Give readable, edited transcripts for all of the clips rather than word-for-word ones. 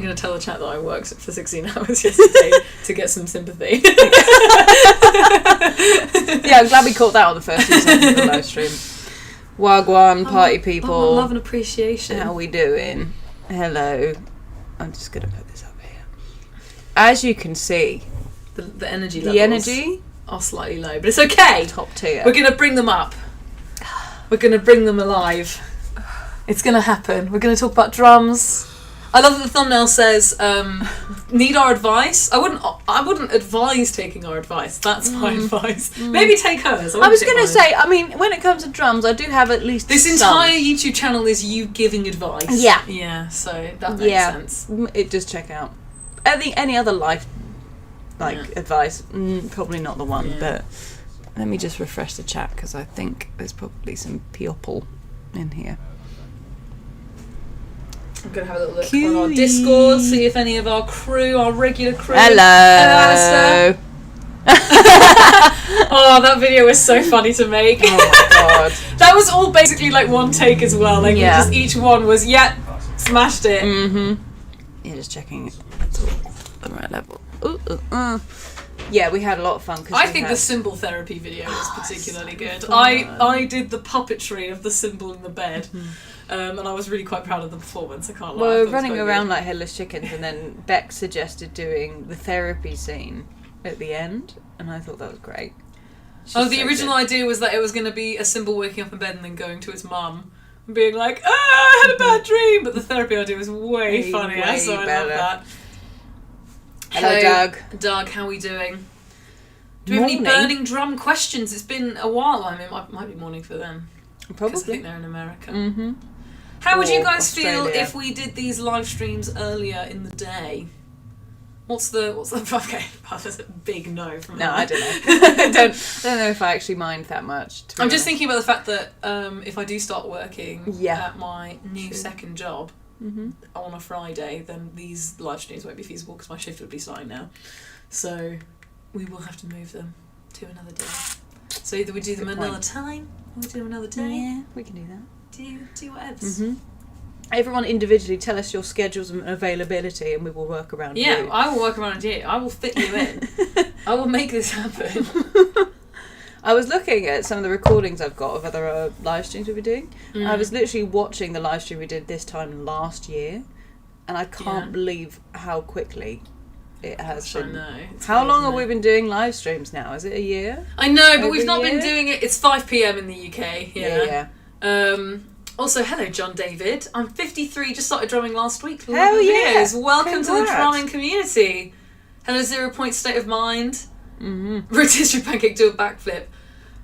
I'm going to tell the chat that I worked for 16 hours yesterday to get some sympathy. Yeah, I'm glad we caught that on the first few seconds of the live stream. Wagwan, party people. Love and appreciation. How we doing? Hello. I'm just going to put this up here. As you can see, the energy levels are slightly low, but it's okay. Top tier. We're going to bring them up. We're going to bring them alive. It's going to happen. We're going to talk about drums. I love that the thumbnail says, need our advice. I wouldn't advise taking our advice. That's my advice. Maybe take hers. I was going to say, I mean, when it comes to drums, I do have at least this entire YouTube channel is you giving advice. Yeah. Yeah, so that makes sense. It does check out. I think any other life, advice, probably not the one, but let me just refresh the chat because I think there's probably some people in here. I'm going to have a little look on our Discord, see if any of our crew, our regular crew... Hello, Alistair. Oh, that video was so funny to make. Oh my god. That was all basically like one take as well. Like just each one was, smashed it. Mm-hmm. You're just checking it's all the right level. Yeah, we had a lot of fun. I think the symbol therapy video was particularly good. I did the puppetry of the symbol in the bed. And I was really quite proud of the performance, I can't lie. Well, we're running around like headless chickens, and then Beck suggested doing the therapy scene at the end, and I thought that was great. The original idea was that it was going to be a symbol waking up in bed and then going to his mum and being like, I had a bad dream, but the therapy idea was way funnier, so I love that. Hello, Doug. Doug, how are we doing? Do we have any burning drum questions? It's been a while. I mean, it might be morning for them. Probably. Because I think they're in America. Mm-hmm. How would you guys feel if we did these live streams earlier in the day? What's the okay? That's a big no from me. No, I don't know. I don't know if I actually mind that much. I'm just thinking about the fact that if I do start working at my new second job on a Friday, then these live streams won't be feasible because my shift would be starting now. So we will have to move them to another day. So either we do them another time or we do them another day. Yeah, we can do that. Do whatever. Mm-hmm. Everyone individually tell us your schedules and availability and we will work around you. Yeah, I will work around you. I will fit you in. I will make this happen. I was looking at some of the recordings I've got of other live streams we've been doing. I was literally watching the live stream we did this time last year, and I can't believe how quickly it has been. I know. How long have we been doing live streams now? Is it a year? I know, but we've not been doing it. It's 5 p.m. in the UK. Yeah. Also, hello, John David. I'm 53, just started drumming last week. Hell yeah. Videos. Welcome to the drumming community. Hello, 0 Point State of Mind. Rotisserie Pancake, do a backflip.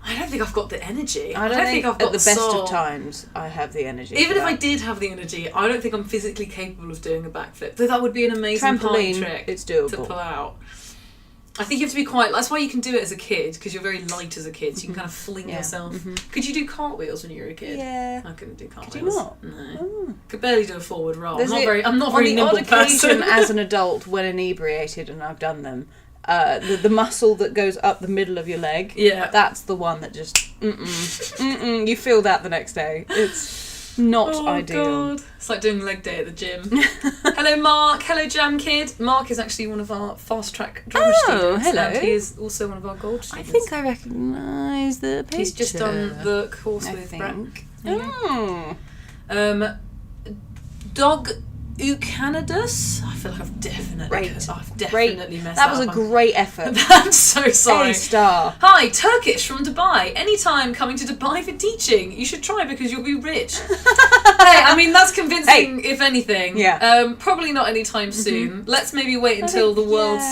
I don't think I've got the energy. I don't think I've got at the best of times I have the energy. Even if I did have the energy, I don't think I'm physically capable of doing a backflip. Though that would be an amazing trampoline trick it's doable. to pull out. I think you have to be quite... That's why you can do it as a kid, because you're very light as a kid, so you can kind of fling yourself. Could you do cartwheels when you were a kid? Yeah. I couldn't do cartwheels. Could you not? No. Could barely do a forward roll. I'm not very nimble person. On the odd occasion as an adult, when inebriated, and I've done them, the muscle that goes up the middle of your leg, that's the one that just... you feel that the next day. It's... not ideal. God. It's like doing leg day at the gym. Hello, Mark. Hello, Jam Kid. Mark is actually one of our fast track drummer students. Hello. And he is also one of our gold students. I think I recognise the picture. He's just done the course with Brack. Dog Ucanidus. I feel like I've definitely messed that up. was a great effort. I'm so sorry. A-star. Hi, Turkish from Dubai. Anytime coming to Dubai for teaching. You should try because you'll be rich. Hey, I mean, that's convincing, if anything. Yeah. Probably not anytime soon. Let's maybe wait until the world's,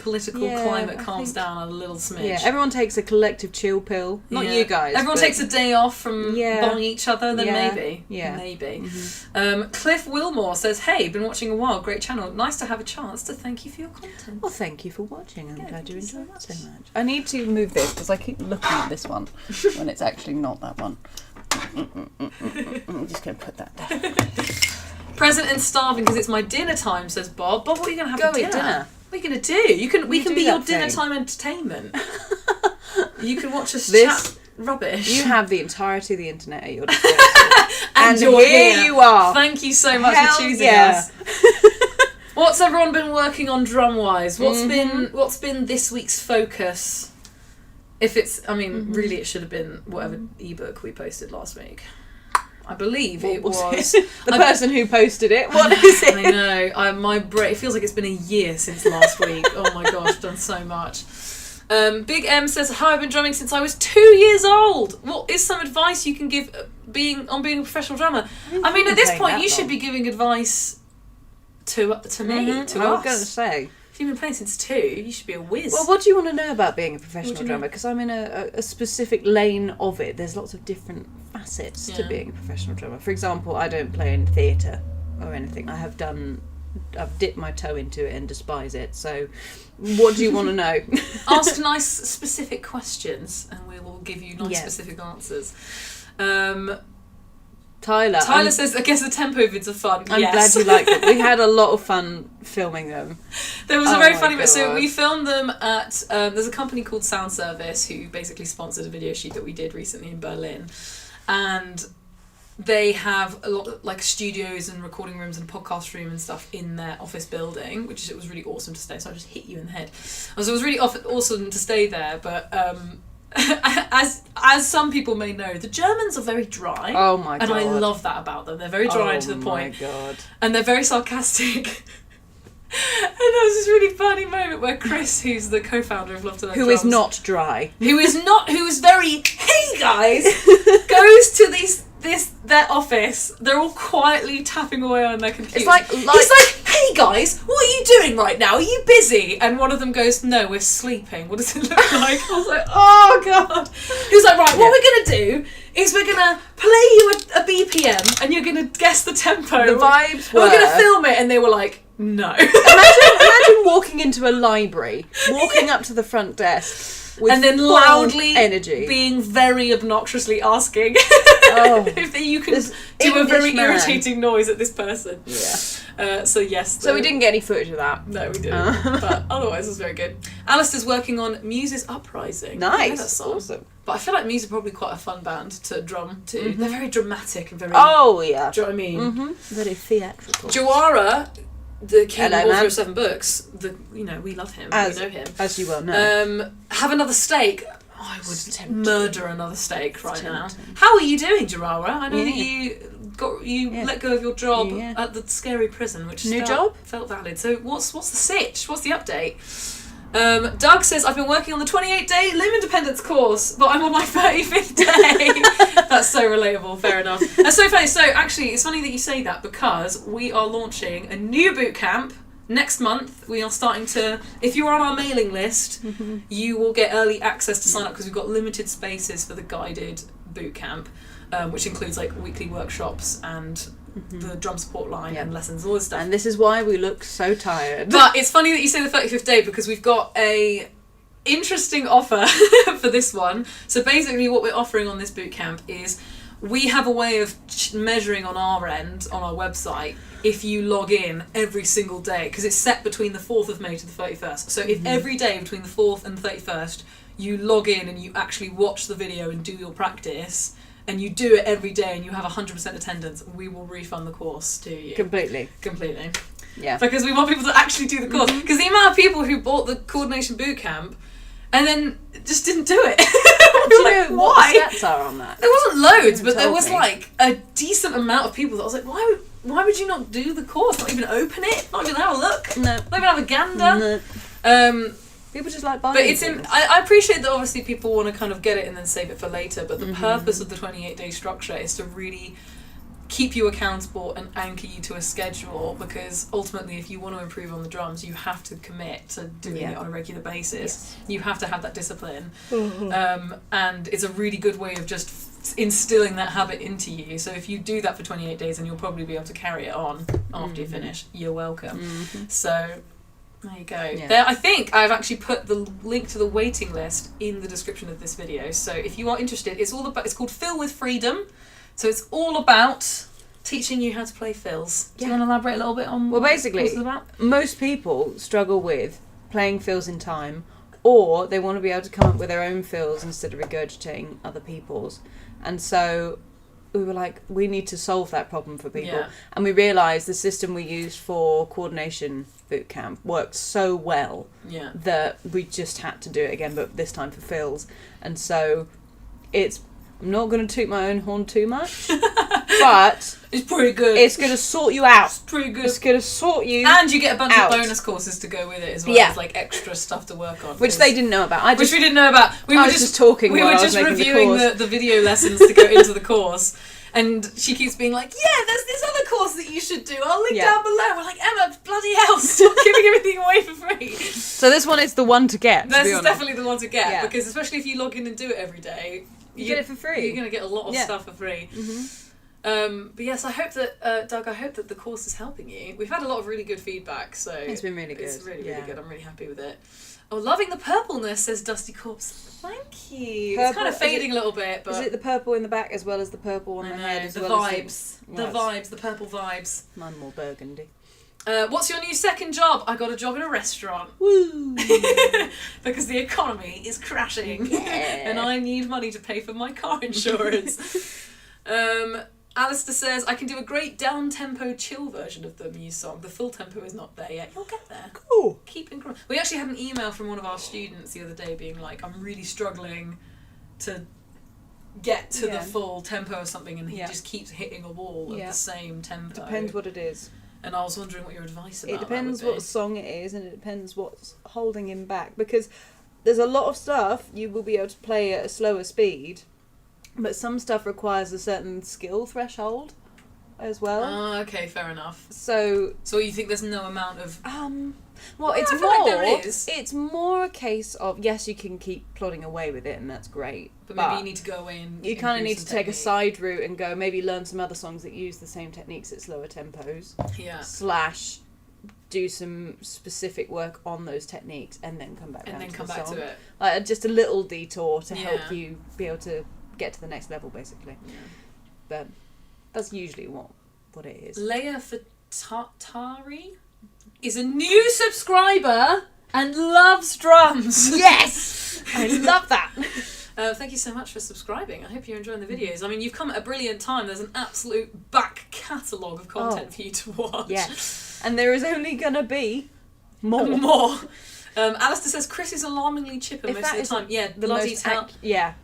political climate calms down a little smidge. Yeah, everyone takes a collective chill pill. Not you guys. Everyone takes a day off from buying each other, then maybe. Yeah. Maybe. Cliff Wilmore says, hey, been watching a while, great channel. Nice to have a chance to thank you for your content. Well, thank you for watching. I'm glad you enjoyed it so much. I need to move this because I keep looking at this one when it's actually not that one. I'm just going to put that down. Present and starving because it's my dinner time, says Bob. Bob, what are you going to have for dinner? What are you going to do? We can be your dinner time entertainment. You can watch us chat rubbish. You have the entirety of the internet at your disposal. and here you are. Thank you so much for choosing us. What's everyone been working on drum-wise? What's been this week's focus? If it's, I mean, really it should have been whatever ebook we posted last week. I believe it was the person who posted it. What is it? I know. My brain. It feels like it's been a year since last week. Oh my gosh, I've done so much. Big M says, "Hi, I've been drumming since I was 2 years old. What is some advice you can give being a professional drummer?" I mean, at this point, you should be giving advice to me, to us. I was going to say. If you've been playing since 2, you should be a whiz. Well, what do you want to know about being a professional drummer? Because I'm in a specific lane of it. There's lots of different facets to being a professional drummer. For example, I don't play in theatre or anything. I've dipped my toe into it and despise it. So, what do you want to know? Ask nice, specific questions, and we will give you nice, specific answers. Tyler says, "I guess the tempo vids are fun." I'm glad you liked it. We had a lot of fun filming them. There was a very funny bit. So we filmed them at there's a company called Sound Service who basically sponsored a video shoot that we did recently in Berlin, and they have a lot of, like, studios and recording rooms and podcast room and stuff in their office building, which it was really awesome to stay. So I just hit you in the head. So it was really awesome to stay there, but as some people may know, the Germans are very dry. Oh my god! And I love that about them. They're very dry and to the point. Oh my god! And they're very sarcastic. And there was this really funny moment where Chris, who's the co-founder of Love to Learn Drums, is not dry, who is very, hey guys, goes to their office. They're all quietly tapping away on their computers. He's like, "Hey guys, what are you doing right now? Are you busy?" And one of them goes, "No, we're sleeping. What does it look like?" I was like, "Oh god." He was like, "Right, what we're gonna do is we're gonna play you a BPM, and you're gonna guess the tempo. The vibes were. We're gonna film it." And they were like, "No." Imagine walking into a library, walking up to the front desk. And then loudly energy, being very obnoxiously asking if you can do a very irritating noise at this person. Yeah. So yes. So we didn't get any footage of that. No, we didn't. But otherwise, it was very good. Alistair's working on Muse's Uprising. Nice. That's awesome. But I feel like Muse are probably quite a fun band to drum to. Mm-hmm. They're very dramatic and very. Oh yeah. Do you know what I mean? Mm-hmm. Very theatrical. Jawara, the king author of 7 books, we love him, we know him. As you well know. Have another steak. I would murder another steak right now. How are you doing, Jawara? I know that you let go of your job at the scary prison, which felt valid. So what's the sitch? What's the update? Doug says, "I've been working on the 28-day limb independence course, but I'm on my 35th day." That's so relatable, fair enough. That's so funny. So actually, it's funny that you say that, because we are launching a new boot camp next month. We are starting to, if you're on our mailing list, you will get early access to sign up, because we've got limited spaces for the guided boot camp, which includes like weekly workshops and the drum support line and lessons, all this stuff. And this is why we look so tired. But it's funny that you say the 35th day, because we've got a interesting offer for this one. So basically what we're offering on this boot camp is we have a way of measuring on our end, on our website, if you log in every single day, because it's set between the 4th of May to the 31st. So if every day between the 4th and the 31st you log in and you actually watch the video and do your practice, and you do it every day and you have 100% attendance, we will refund the course to you. Completely. Yeah. Because we want people to actually do the course. Because the amount of people who bought the coordination boot camp and then just didn't do it. Do you know what the stats are on that? There wasn't loads, but there was like a decent amount of people that I was like, why would you not do the course? Not even open it? Not even have a look? No. Not even have a gander? No. People just like buying But it's I appreciate that obviously people want to kind of get it and then save it for later, but the purpose of the 28-day structure is to really keep you accountable and anchor you to a schedule, because ultimately if you want to improve on the drums, you have to commit to doing it on a regular basis. Yes. You have to have that discipline. And it's a really good way of just instilling that habit into you. So if you do that for 28 days, and you'll probably be able to carry it on after you finish. You're welcome. So there you go. Yeah. There, I think I've actually put the link to the waiting list in the description of this video. So if you are interested, it's called Fill with Freedom. So it's all about teaching you how to play fills. Do you want to elaborate a little bit on what basically, it's about? Most people struggle with playing fills in time, or they want to be able to come up with their own fills instead of regurgitating other people's. And so we were like, we need to solve that problem for people. And we realised the system we used for coordination boot camp worked so well that we just had to do it again, but this time for fills. And so I'm not going to toot my own horn too much, but it's pretty good. It's going to sort you out. It's pretty good. It's going to sort you And you get a bunch out. of bonus courses to go with it as well. As like extra stuff to work on. Which they didn't know about. Which we didn't know about. We were just talking. We were just reviewing the video lessons to go into the course. And she keeps being like, yeah, there's this other course that you should do. I'll link down below. We're like, Emma, bloody hell, stop giving everything away for free. So this one is the one to get. This is definitely the one to get. Because especially if you log in and do it every day, you get it for free. You're going to get a lot of stuff for free. But yes, I hope that, Doug, the course is helping you. We've had a lot of really good feedback, so... It's been really good. It's really, really good. I'm really happy with it. Oh, loving the purpleness, says Dusty Corpse. Thank you. Purple, it's kind of fading a little bit, but... Is it the purple in the back as well as the purple on the head? The vibes. The purple vibes. Mine more burgundy. What's your new second job? I got a job in a restaurant. Woo! Because the economy is crashing. And I need money to pay for my car insurance. Alistair says, I can do a great down-tempo chill version of the Muse song. The full tempo is not there yet. You'll get there. Cool. Keep in. We actually had an email from one of our students the other day being like, I'm really struggling to get to the full tempo or something, and he just keeps hitting a wall at the same tempo. Depends what it is. And I was wondering what your advice about it depends that would be. What song it is, and it depends what's holding him back, because there's a lot of stuff you will be able to play at a slower speed, but some stuff requires a certain skill threshold as well. Okay, fair enough. So you think there's no amount of... Well, it's more. Like there is. It's more a case of, yes, you can keep plodding away with it, and that's great. But maybe you need to go away and you kind of need to take a side route and go maybe learn some other songs that use the same techniques at slower tempos. Yeah. / do some specific work on those techniques and then come back. And then come back to it. Like just a little detour to help you be able to get to the next level, basically. Yeah. But that's usually what it is. Leia Fatari is a new subscriber and loves drums. Yes! I love that. Thank you so much for subscribing. I hope you're enjoying the videos. I mean, you've come at a brilliant time. There's an absolute back catalogue of content for you to watch. Yes. And there is only going to be more. Alistair says Chris is alarmingly chipper most of the time. Yeah, bloody tell.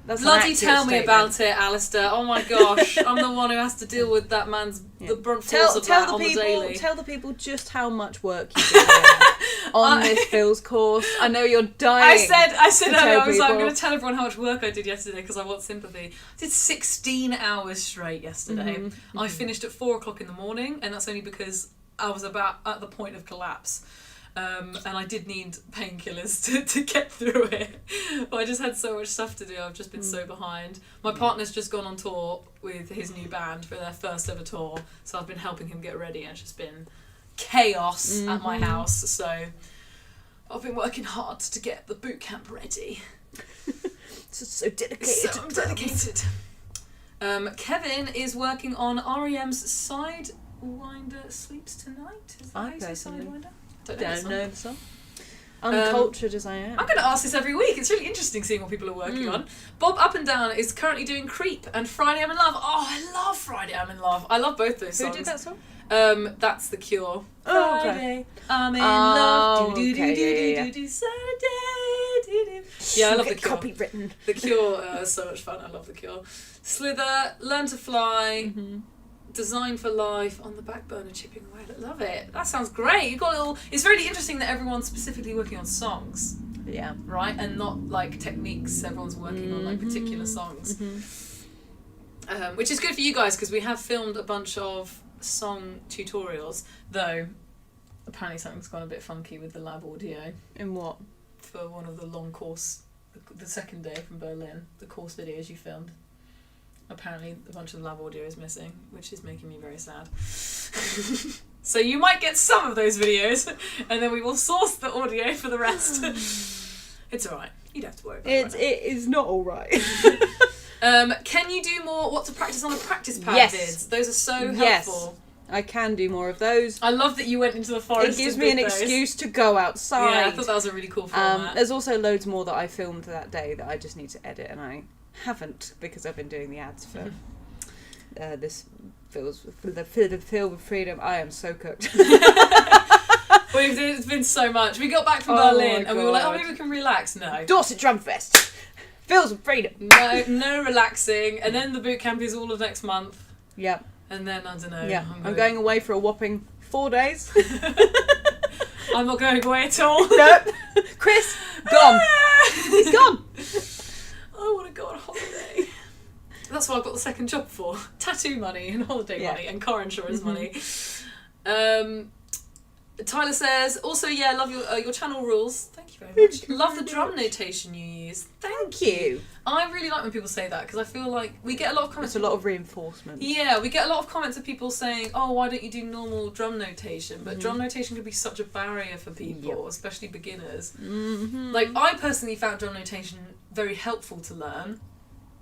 That's bloody tell me about it, Alistair. Oh my gosh, I'm the one who has to deal with that man's the brunt force of that on the daily. Tell the people just how much work you do on this Phil's course. I know you're dying. I said earlier, I was like, I'm going to tell everyone how much work I did yesterday because I want sympathy. I did 16 hours straight yesterday. I finished at 4:00 in the morning, and that's only because I was about at the point of collapse. And I did need painkillers to get through it. But I just had so much stuff to do. I've just been so behind. My partner's just gone on tour with his new band for their first ever tour. So I've been helping him get ready. And it's just been chaos at my house. So I've been working hard to get the boot camp ready. So dedicated. So dedicated. Kevin is working on REM's Sidewinder Sleeps Tonight. Is that how you say Sidewinder? Don't know the song. Uncultured as I am. I'm going to ask this every week. It's really interesting seeing what people are working on. Bob Up and Down is currently doing Creep and Friday I'm in Love. Oh, I love Friday I'm in Love. I love both those songs. Who did that song? That's The Cure. Oh, okay. Friday I'm in love. Okay, Yeah, I love The Cure. Copywritten. The Cure is so much fun. I love The Cure. Slither, Learn to Fly. Design for Life, On the Back Burner, Chipping Away. I love it. That sounds great. You've got a little. It's really interesting that everyone's specifically working on songs. Yeah. Right? And not like techniques. Everyone's working on like particular songs. Which is good for you guys because we have filmed a bunch of song tutorials, though apparently something's gone a bit funky with the lab audio. In what? For one of the long course, the second day from Berlin, the course videos you filmed. Apparently a bunch of the lab audio is missing, which is making me very sad. So you might get some of those videos, and then we will source the audio for the rest. It's alright. You don't have to worry about it. It is not alright. Can you do more what to practice on a practice pad vids? Those are so helpful. I can do more of those. I love that you went into the forest. It gives me an excuse to go outside. Yeah, I thought that was a really cool format. There's also loads more that I filmed that day that I just need to edit, and I haven't because I've been doing the ads for this feels filled with freedom. I am so cooked. It's been so much. We got back from Berlin and we were like, oh, maybe we can relax. No. Dorset Drum Fest. Feels with freedom. No relaxing. And then the boot camp is all of next month. Yep. And then, I don't know. Yeah. I'm going away for a whopping 4 days. I'm not going away at all. Nope. Chris, gone. He's gone. I want to go on holiday. That's what I've got the second job for. Tattoo money and holiday money and car insurance money. Tyler says, also, love your channel rules. Thank you very much. Love the drum notation you use. Thank you. I really like when people say that because I feel like we get a lot of comments. It's a lot of reinforcement. Yeah, we get a lot of comments of people saying, oh, why don't you do normal drum notation? But drum notation can be such a barrier for people, especially beginners. Like, I personally found drum notation very helpful to learn,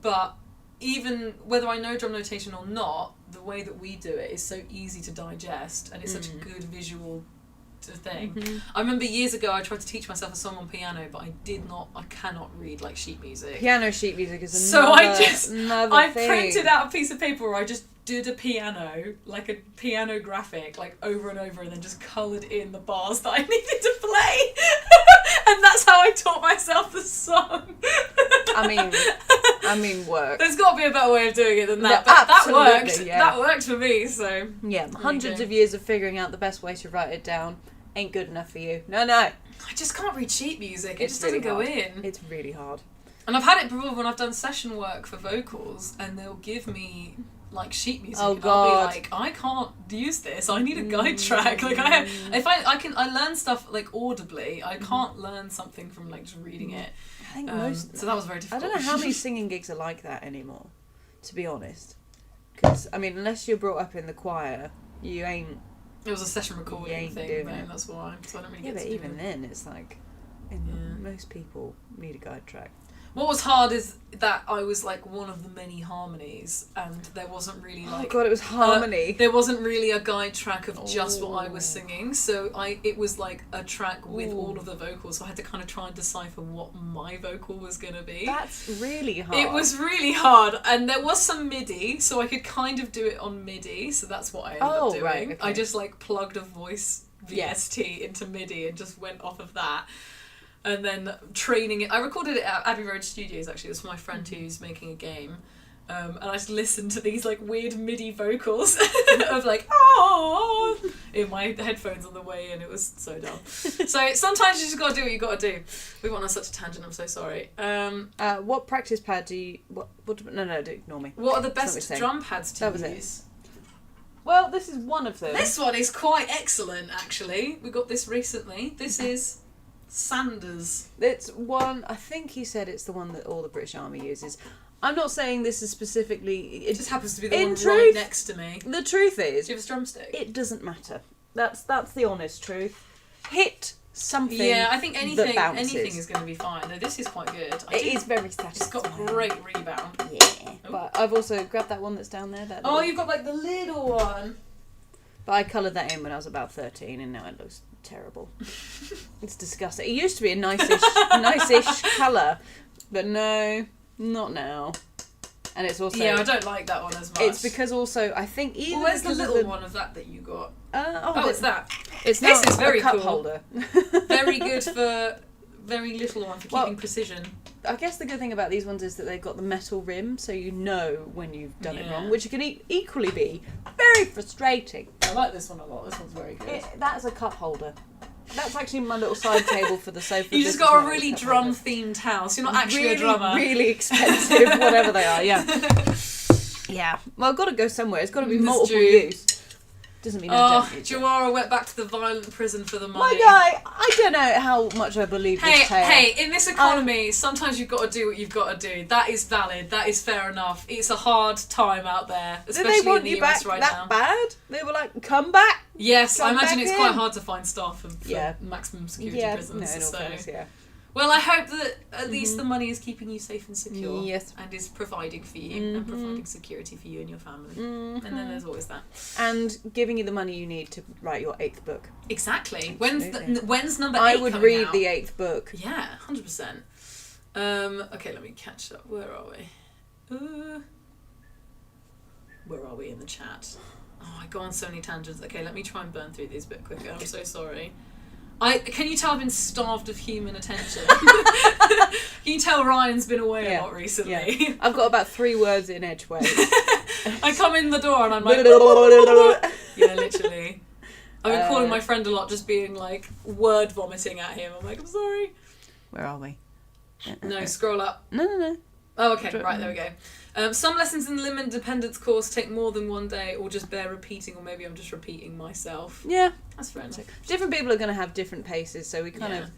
but even whether I know drum notation or not, the way that we do it is so easy to digest and it's such a good visual thing. I remember years ago I tried to teach myself a song on piano, but I cannot read like sheet music. Piano sheet music is another I printed out a piece of paper where I just did a piano, like a piano graphic, like over and over, and then just coloured in the bars that I needed to play. And that's how I taught myself the song. I mean, work. There's got to be a better way of doing it than that. But that worked. Yeah. That worked for me. So yeah, hundreds of years of figuring out the best way to write it down ain't good enough for you. No. I just can't read sheet music. It just doesn't go in. It's really hard. And I've had it before when I've done session work for vocals, and they'll give me like sheet music, and I'll be like, I can't use this. I need a guide track. Like I learn stuff like audibly. I can't learn something from like just reading it. I think so that was very difficult. I don't know how many singing gigs are like that anymore, to be honest. Because unless you're brought up in the choir, you ain't. It was a session recording thing, then that's why. So I don't really get to do it. But even then, it's like, most people need a guide track. What was hard is that I was like one of the many harmonies, and there wasn't really like. Oh god, it was harmony. There wasn't really a guide track of just what I was singing, so it was like a track with all of the vocals. So I had to kind of try and decipher what my vocal was gonna be. That's really hard. It was really hard, and there was some MIDI, so I could kind of do it on MIDI. So that's what I ended up doing. Right, okay. I just like plugged a voice VST into MIDI and just went off of that. And then training it. I recorded it at Abbey Road Studios, actually. It was for my friend who's making a game. And I just listened to these like weird MIDI vocals of like, oh, in my headphones on the way in. It was so dumb. So sometimes you just got to do what you got to do. We went on such a tangent, I'm so sorry. What practice pad do you... No, ignore me. What are the best drum pads to use? Well, this is one of them. This one is quite excellent, actually. We got this recently. This is... Sanders. It's one, I think he said it's the one that all the British Army uses. I'm not saying this is specifically... It just happens to be the one right next to me. The truth is... Do you have a drumstick? It doesn't matter. That's the honest truth. Hit something. Yeah, I think anything is going to be fine. Though this is quite good. It is very satisfying. It's got great rebound. Yeah. Oh. But I've also grabbed that one that's down there. You've got like the little one. But I coloured that in when I was about 13 and now it looks terrible. It's disgusting. It used to be a nice-ish colour, but no, not now. And it's also... Yeah, I don't like that one as much. It's because also, I think even... Where's the little one of that you got? It's that. This is very cup cool. holder. Very good for... Very little one for keeping precision. I guess the good thing about these ones is that they've got the metal rim, so you know when you've done it wrong, which can equally be very frustrating. I like this one a lot. This one's very good. That's a cup holder. That's actually my little side table for the sofa. You just got a really drum-themed house. You're not actually a drummer. Really expensive, whatever they are, yeah. Yeah. Well, I've got to go somewhere. It's got to be multiple use. Doesn't mean I don't use Joara went back to the violent prison for the money. My guy, I don't know how much I believe this tale. Hey, in this economy, sometimes you've got to do what you've got to do. That is valid. That is fair enough. It's a hard time out there, especially in the US right now. Did they want you back that bad? They were like, come back. Yes, I imagine it's quite hard to find staff for maximum security prisons. Well, I hope that at least the money is keeping you safe and secure. Yes. And is providing for you and providing security for you and your family. And then there's always that. And giving you the money you need to write your 8th book. Exactly. When's number 8 I would read out? the 8th book. Yeah, 100%. Okay, let me catch up. Where are we? where are we in the chat? Oh, I go on so many tangents. Okay, let me try and burn through these a bit quicker. I'm so sorry. Can you tell I've been starved of human attention? Can you tell Ryan's been away a lot recently? Yeah. I've got about 3 words in edgeways. I come in the door and I'm like, yeah, literally. I've been calling my friend a lot, just being like word vomiting at him. I'm like, I'm sorry. Where are we? No, scroll up. No. Oh, okay, right, there we go. Some lessons in the Limb Independence course take more than one day or just bear repeating, or maybe I'm just repeating myself. Yeah. That's fair enough. Different people are going to have different paces, so we kind of...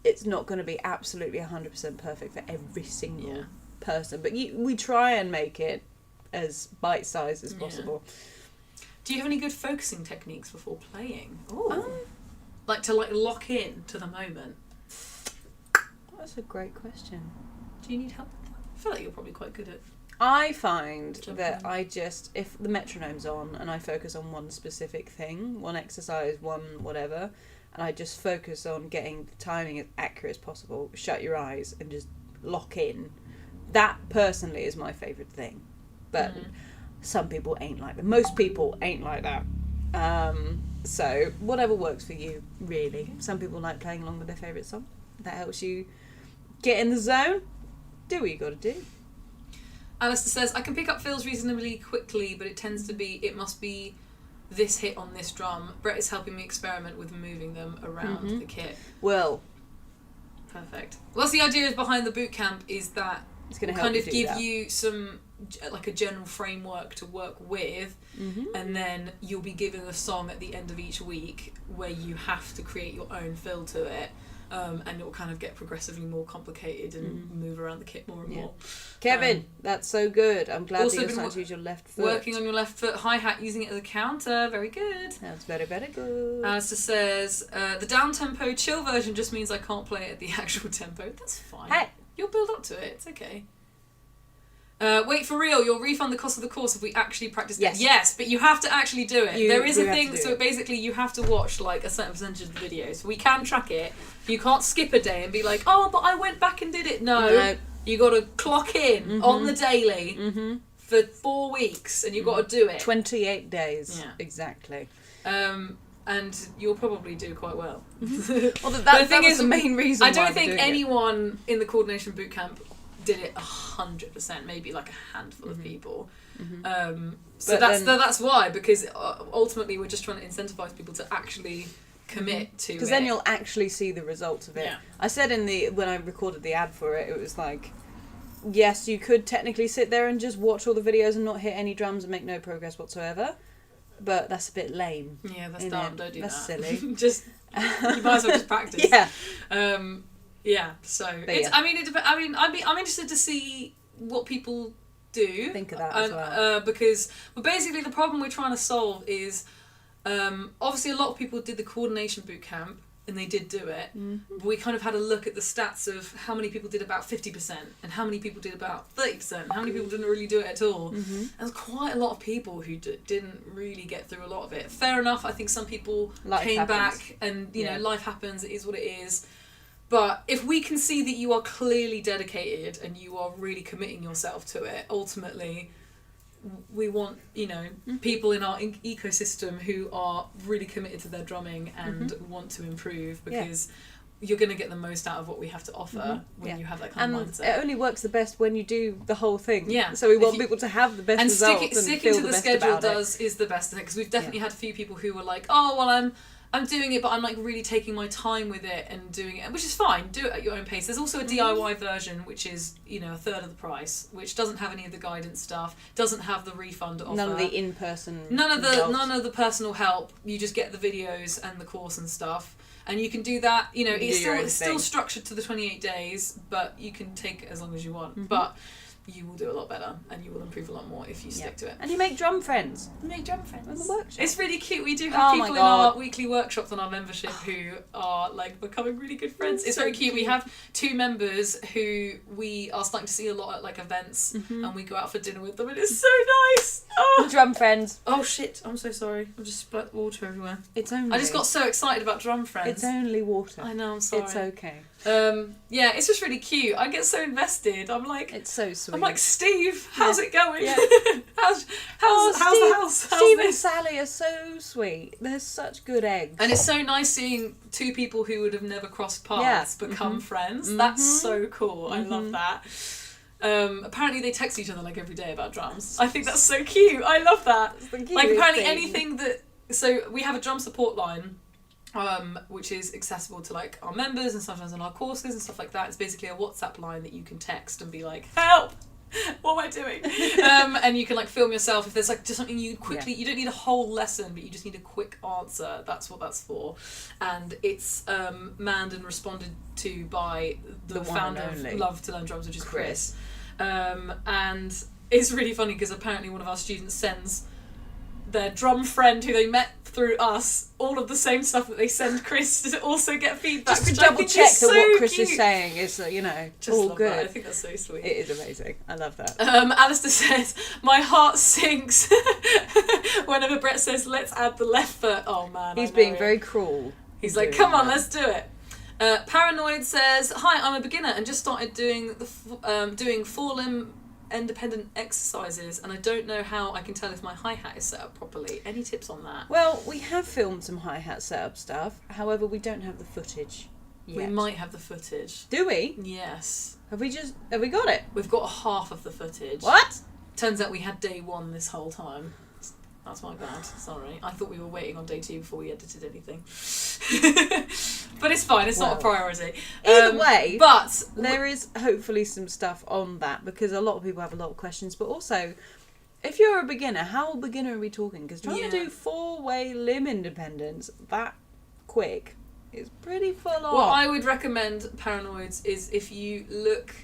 It's not going to be absolutely 100% perfect for every single person, but we try and make it as bite-sized as possible. Do you have any good focusing techniques before playing? Like to lock in to the moment? That's a great question. Do you need help? I feel like you're probably quite good at... I find that if the metronome's on and I focus on one specific thing, one exercise, one whatever, and I just focus on getting the timing as accurate as possible, shut your eyes and just lock in, that personally is my favourite thing. But some people ain't like that. Most people ain't like that. So whatever works for you, really. Some people like playing along with their favourite song. That helps you get in the zone. Do what you got to do. Alistair says, I can pick up fills reasonably quickly, but it must be this hit on this drum. Brett is helping me experiment with moving them around the kit. Well. Perfect. Well, the idea behind the boot camp is that it's going to kind of give you some, like a general framework to work with, and then you'll be given a song at the end of each week where you have to create your own fill to it. And it will kind of get progressively more complicated and move around the kit more and more. Kevin, that's so good. I'm glad that you're starting to use your left foot. Working on your left foot hi-hat, using it as a counter. Very good. That's very, very good. Alistair says, the down-tempo chill version just means I can't play it at the actual tempo. That's fine. Hey. You'll build up to it. It's okay. Wait, for real, you'll refund the cost of the course if we actually practice it. Yes, but you have to actually do it. There is a thing, so basically you have to watch like a certain percentage of the videos. We can track it. You can't skip a day and be like, oh, but I went back and did it. No. You got to clock in on the daily for 4 weeks, and you've got to do it. 28 days. Yeah. Exactly. And you'll probably do quite well. Well, that was the main reason I don't think anyone in the coordination bootcamp did it 100%, maybe like a handful of people. So that's why, because ultimately we're just trying to incentivize people to actually commit to it. Because then you'll actually see the results of it. Yeah. I said when I recorded the ad for it, it was like, yes, you could technically sit there and just watch all the videos and not hit any drums and make no progress whatsoever, but that's a bit lame. Yeah, that's dumb. Don't do that. That's silly. Just you might as well just practice. Yeah. So I mean, it depends. I mean, I'm interested to see what people do. Think of that as well. Because basically the problem we're trying to solve is obviously a lot of people did the coordination boot camp and they did do it. But we kind of had a look at the stats of how many people did about 50% and how many people did about 30% and how many people didn't really do it at all. And there's quite a lot of people who didn't really get through a lot of it. Fair enough. I think some people came back and you know life happens. It is what it is. But if we can see that you are clearly dedicated and you are really committing yourself to it, ultimately, we want, people in our ecosystem who are really committed to their drumming and want to improve, because you're going to get the most out of what we have to offer when you have that kind of mindset. It only works the best when you do the whole thing. Yeah. So we want people to have the best results and sticking to the schedule is the best thing, because we've definitely had a few people who were like, oh, well, I'm doing it, but I'm like really taking my time with it and doing it, which is fine. Do it at your own pace. There's also a DIY version, which is, a third of the price, which doesn't have any of the guidance stuff, doesn't have the refund offer. None of the in-person. None of the personal help. You just get the videos and the course and stuff. And you can do that, it's still structured to the 28 days, but you can take as long as you want. But you will do a lot better and you will improve a lot more if you stick to it. And you make drum friends. In the workshop. It's really cute. We do have people in our weekly workshops on our membership who are like becoming really good friends. It's so very cute. We have 2 members who we are starting to see a lot at like events and we go out for dinner with them and it's so nice. Oh. Drum friends. Oh shit, I'm so sorry. I've just splat water everywhere. I just got so excited about drum friends. It's only water. I know, I'm sorry. It's okay. It's just really cute. I get so invested. I'm like, it's so sweet. I'm like, Steve, how's it going? Yeah. how's the house? How's Steve and this? Sally are so sweet. They're such good eggs. And it's so nice seeing two people who would have never crossed paths become friends. That's so cool. I love that. Apparently they text each other like every day about drums. I think that's so cute. I love that. Like apparently anything that... So we have a drum support line, which is accessible to like our members and sometimes on our courses and stuff like that. It's basically a WhatsApp line that you can text and be like, help! What am I doing? And you can like film yourself if there's like just something you quickly, you don't need a whole lesson, but you just need a quick answer. That's what that's for. And it's manned and responded to by the founder of Love to Learn Drums, which is Chris. And it's really funny because apparently one of our students sends their drum friend who they met through us all of the same stuff that they send Chris to also get feedback. Just to double check that what Chris is saying is, just all good. That. I think that's so sweet. It is amazing. I love that. Alistair says, my heart sinks whenever Brett says, let's add the left foot. Oh man, he's being very cruel. He's like, come on, let's do it. Paranoid says, hi, I'm a beginner and just started doing doing full limb independent exercises and I don't know how I can tell if my hi-hat is set up properly. Any tips on that? Well, we have filmed some hi-hat setup stuff, however we don't have the footage yet. We might have the footage. Do we? Yes. Have we got it? We've got half of the footage. What? Turns out we had day one this whole time. That's my bad. Sorry. I thought we were waiting on day two before we edited anything. But it's fine. It's not a priority. Either way, but there is hopefully some stuff on that because a lot of people have a lot of questions. But also, if you're a beginner, how beginner are we talking? Because trying to do 4-way limb independence that quick is pretty full on. What I would recommend, Paranoids, is if you look...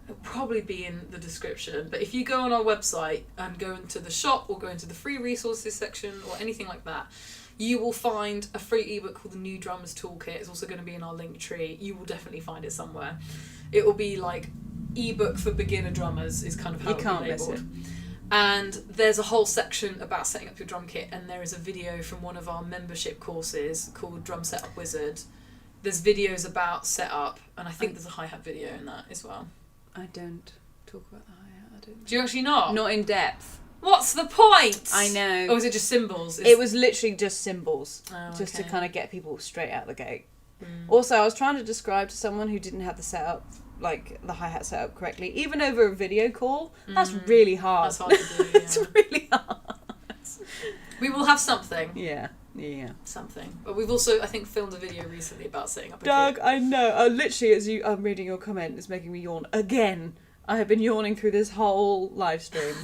It'll probably be in the description, but if you go on our website and go into the shop or go into the free resources section or anything like that, you will find a free ebook called the New Drummers Toolkit. It's also going to be in our link tree. You will definitely find it somewhere. It will be like ebook for beginner drummers is kind of how it'll be labelled. And there's a whole section about setting up your drum kit, and there is a video from one of our membership courses called Drum Setup Wizard. There's videos about setup, and I think there's a hi-hat video in that as well. I don't talk about the hi-hat. I don't. Do you actually not? Not in depth. What's the point? I know. Or is it just cymbals? It was literally just cymbals, just to kind of get people straight out the gate. Also, I was trying to describe to someone who didn't have the setup, like the hi-hat setup correctly, even over a video call. That's really hard. That's hard to do. Yeah. It's really hard. We will have something. Yeah. Something. But we've also, I think, filmed a video recently about setting up a Doug, kit. I know. Literally, I'm reading your comment, it's making me yawn again. I have been yawning through this whole live stream.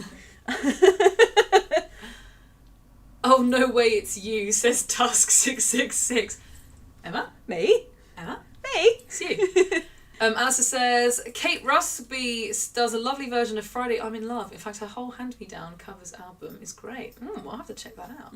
Oh, no way it's you, says Tusk666. Emma? Me? Emma? Me? It's you. Alistair says, Kate Rusby does a lovely version of Friday I'm in Love. In fact, her whole hand-me-down covers album is great. I'll have to check that out.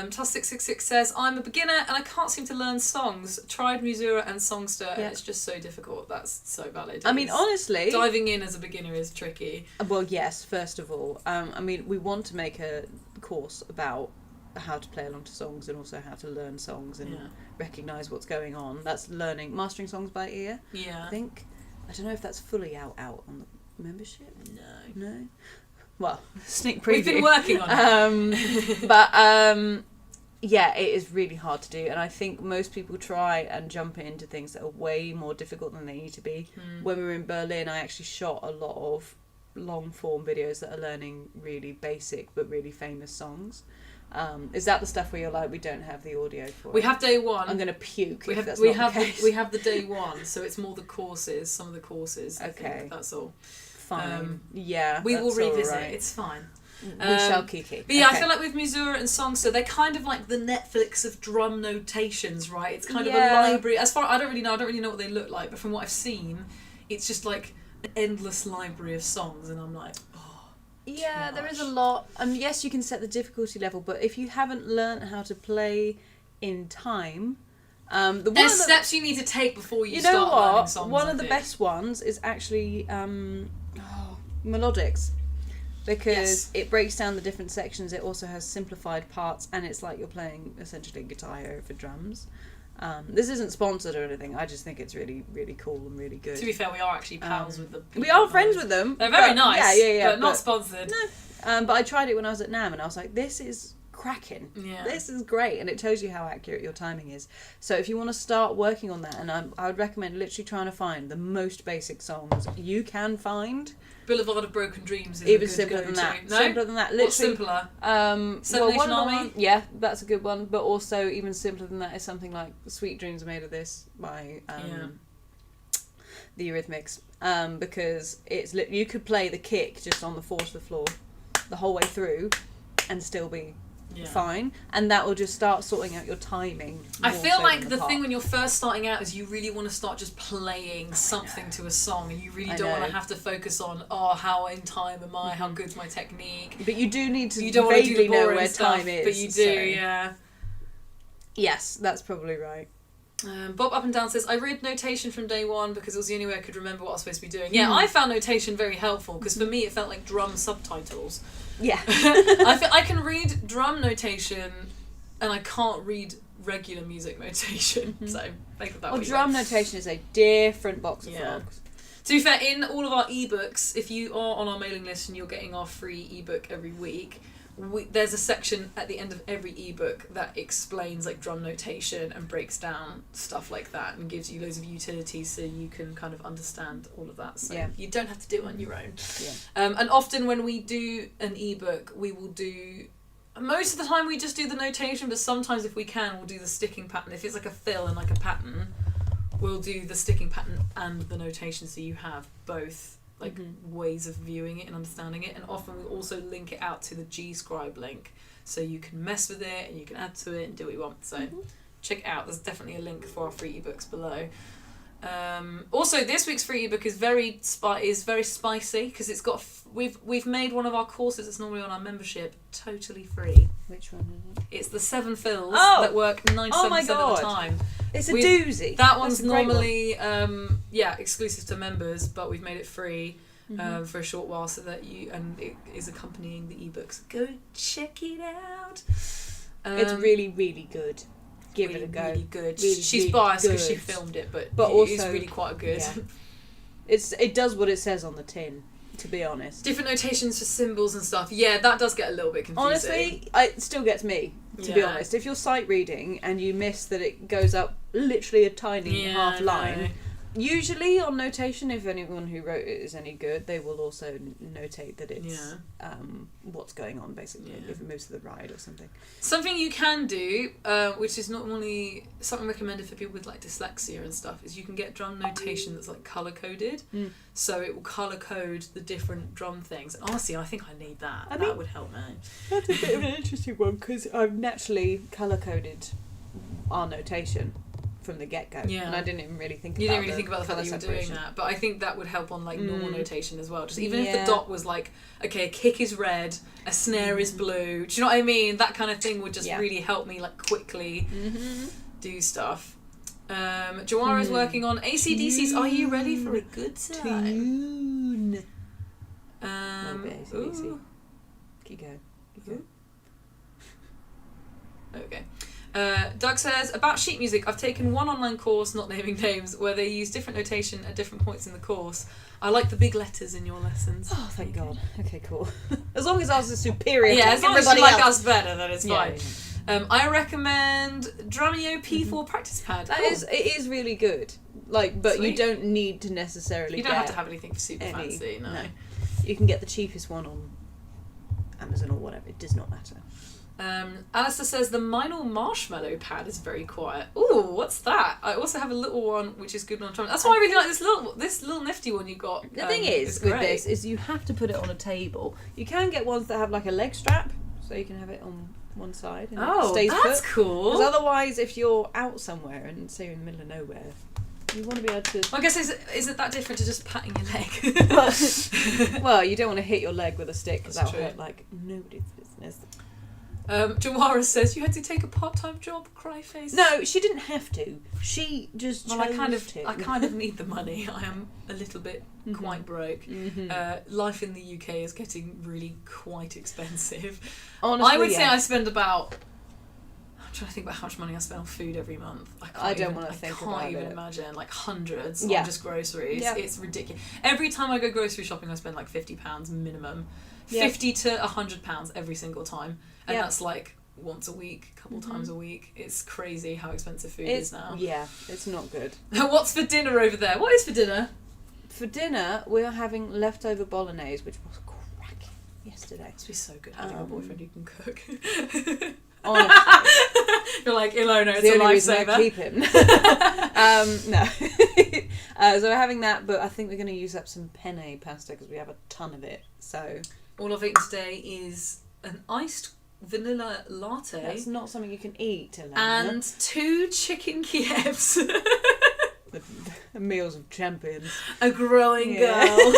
Tusk666 says, I'm a beginner and I can't seem to learn songs. Tried Musura and Songster and it's just so difficult. That's so valid. I mean, honestly... Diving in as a beginner is tricky. Well, yes, first of all. I mean, we want to make a course about how to play along to songs and also how to learn songs and recognise what's going on. That's mastering songs by ear. Yeah. I think. I don't know if that's fully out on the membership. No. Well, sneak preview. We've been working on it. But yeah, it is really hard to do, and I think most people try and jump into things that are way more difficult than they need to be. When we were in Berlin, I actually shot a lot of long form videos that are learning really basic but really famous songs. Is that the stuff where you're like, we don't have the audio for it? We have day one. I'm going to puke we if have, that's we not have the case. we have the day one, so it's more the courses, some of the courses. Okay. I think, that's all. Fine. Yeah. We will revisit. Right. It's fine. We shall kiki. But yeah, I feel like with Musura and Songster, they're kind of like the Netflix of drum notations, right? It's kind of a library. As far I don't really know what they look like, but from what I've seen, it's just like an endless library of songs, and I'm like, yeah, there is a lot. Yes, you can set the difficulty level, but if you haven't learnt how to play in time, there's steps you need to take before you start learning songs. One of the best ones is actually melodics, because it breaks down the different sections. It also has simplified parts, and it's like you're playing essentially Guitar Hero for drums. This isn't sponsored or anything. I just think it's really, really cool and really good. To be fair, we are actually pals with them. We are friends with them. They're very nice. Yeah. But not sponsored. No. But I tried it when I was at NAMM, and I was like, this is cracking. Yeah. This is great, and it tells you how accurate your timing is. So if you want to start working on that, and I would recommend literally trying to find the most basic songs you can find. Boulevard of Broken Dreams is even a good simpler go-to. than that. No? Simpler than that. Literally. What's simpler? Seven Nation Army? One, yeah, that's a good one. But also even simpler than that is something like "Sweet Dreams Are Made of This" by the Eurythmics. Because it's you could play the kick just on the 4 to the floor the whole way through, and still be fine, and that will just start sorting out your timing. I feel like the thing when you're first starting out is you really want to start just playing something to a song, and you really don't want to have to focus on how in time am I, how good's my technique. But you do need to don't vaguely know where stuff, time is. But you do, yeah. Yes, that's probably right. Bob Up and Down says, I read notation from day one because it was the only way I could remember what I was supposed to be doing. Yeah, I found notation very helpful because for me it felt like drum subtitles. Yeah. I can read drum notation and I can't read regular music notation. So think of that. Well, drum notation is a different box of frogs. To be fair, in all of our ebooks, if you are on our mailing list and you're getting our free ebook every week, there's a section at the end of every ebook that explains like drum notation and breaks down stuff like that and gives you loads of utilities so you can kind of understand all of that. So you don't have to do it on your own. Yeah. And often when we do an ebook, we will do... Most of the time we just do the notation, but sometimes if we can, we'll do the sticking pattern. If it's like a fill and like a pattern, we'll do the sticking pattern and the notation so you have both ways of viewing it and understanding it. And often we'll also link it out to the G-Scribe link so you can mess with it and you can add to it and do what you want. So check it out. There's definitely a link for our free ebooks below. Also, this week's free ebook is very spicy because it's got we've made one of our courses that's normally on our membership totally free. Which one is it? It's the 7 fills that work 97% of the time. It's a doozy. That one's normally exclusive to members, but we've made it free for a short while so that it is accompanying the ebooks. Go check it out. It's really, really good. Give it a go. Really good. Really, She's really biased because she filmed it, but also, it's really quite good. Yeah. It does what it says on the tin, to be honest. Different notations for symbols and stuff. Yeah, that does get a little bit confusing. Honestly, it still gets me, to be honest. If you're sight reading and you miss that it goes up literally a tiny half line, usually on notation, if anyone who wrote it is any good, they will also notate that it's what's going on, basically, if it moves to the right or something. Something you can do, which is normally something recommended for people with like dyslexia and stuff, is you can get drum notation that's like colour coded. So it will colour code the different drum things. And honestly, I think I need that. That would help me. That's a bit of an interesting one because I've naturally colour coded our notation from the get-go, and I didn't even really think about the fact that you were doing that, but I think that would help on like normal notation as well, just even if the dot was like, okay, a kick is red, a snare is blue, do you know what I mean? That kind of thing would just really help me like quickly do stuff. Jawara's working on AC/DC's Are You Ready for a Good Time? AC/DC. Keep going. Okay. Doug says, about sheet music, I've taken one online course, not naming names, where they use different notation at different points in the course. I like the big letters in your lessons. Oh, thank God. Okay, cool. As long as ours is superior to as long as you everybody like else. us better, then it's fine. Yeah. I recommend Drumeo P4 practice pad. It is really good. But Sweet. You don't need to necessarily You don't have to have anything super fancy, no. You can get the cheapest one on Amazon or whatever. It does not matter. Alistair says the Minor Marshmallow pad is very quiet. Ooh, what's that? I also have a little one which is good on drum. That's why I really like this little nifty one you got. The thing is with this is you have to put it on a table. You can get ones that have like a leg strap, so you can have it on one side and it stays that's put. cool. Because otherwise, if you're out somewhere and say you're in the middle of nowhere, you want to be able to... I guess is it that different to just patting your leg? Well, you don't want to hit your leg with a stick because that'll hurt like nobody's business. Jawara says you had to take a part-time job. Cry face. No, she didn't have to. She just chose to. I kind of need the money. I am a little bit quite broke. Life in the UK is getting really quite expensive. Honestly, I would say I spend about trying to think about how much money I spend on food every month. I don't want to think about it. I can't even imagine, like hundreds on just groceries. Yeah. It's ridiculous. Every time I go grocery shopping, I spend like £50 minimum. Yeah. £50 to £100 every single time. And that's like once a week, a couple times a week. It's crazy how expensive food is now. Yeah, it's not good. What's for dinner over there? What is for dinner? For dinner, we are having leftover bolognese, which was cracking yesterday. It must be so good having a boyfriend who can cook. Honestly. You're like, Ilona, it's the a only reason lifesaver. I keep him. No. So we're having that, but I think we're going to use up some penne pasta because we have a ton of it. So all I've eaten today is an iced vanilla latte. That's not something you can eat, Ilona. And 2 chicken Kievs. The meals of champions. A growing girl.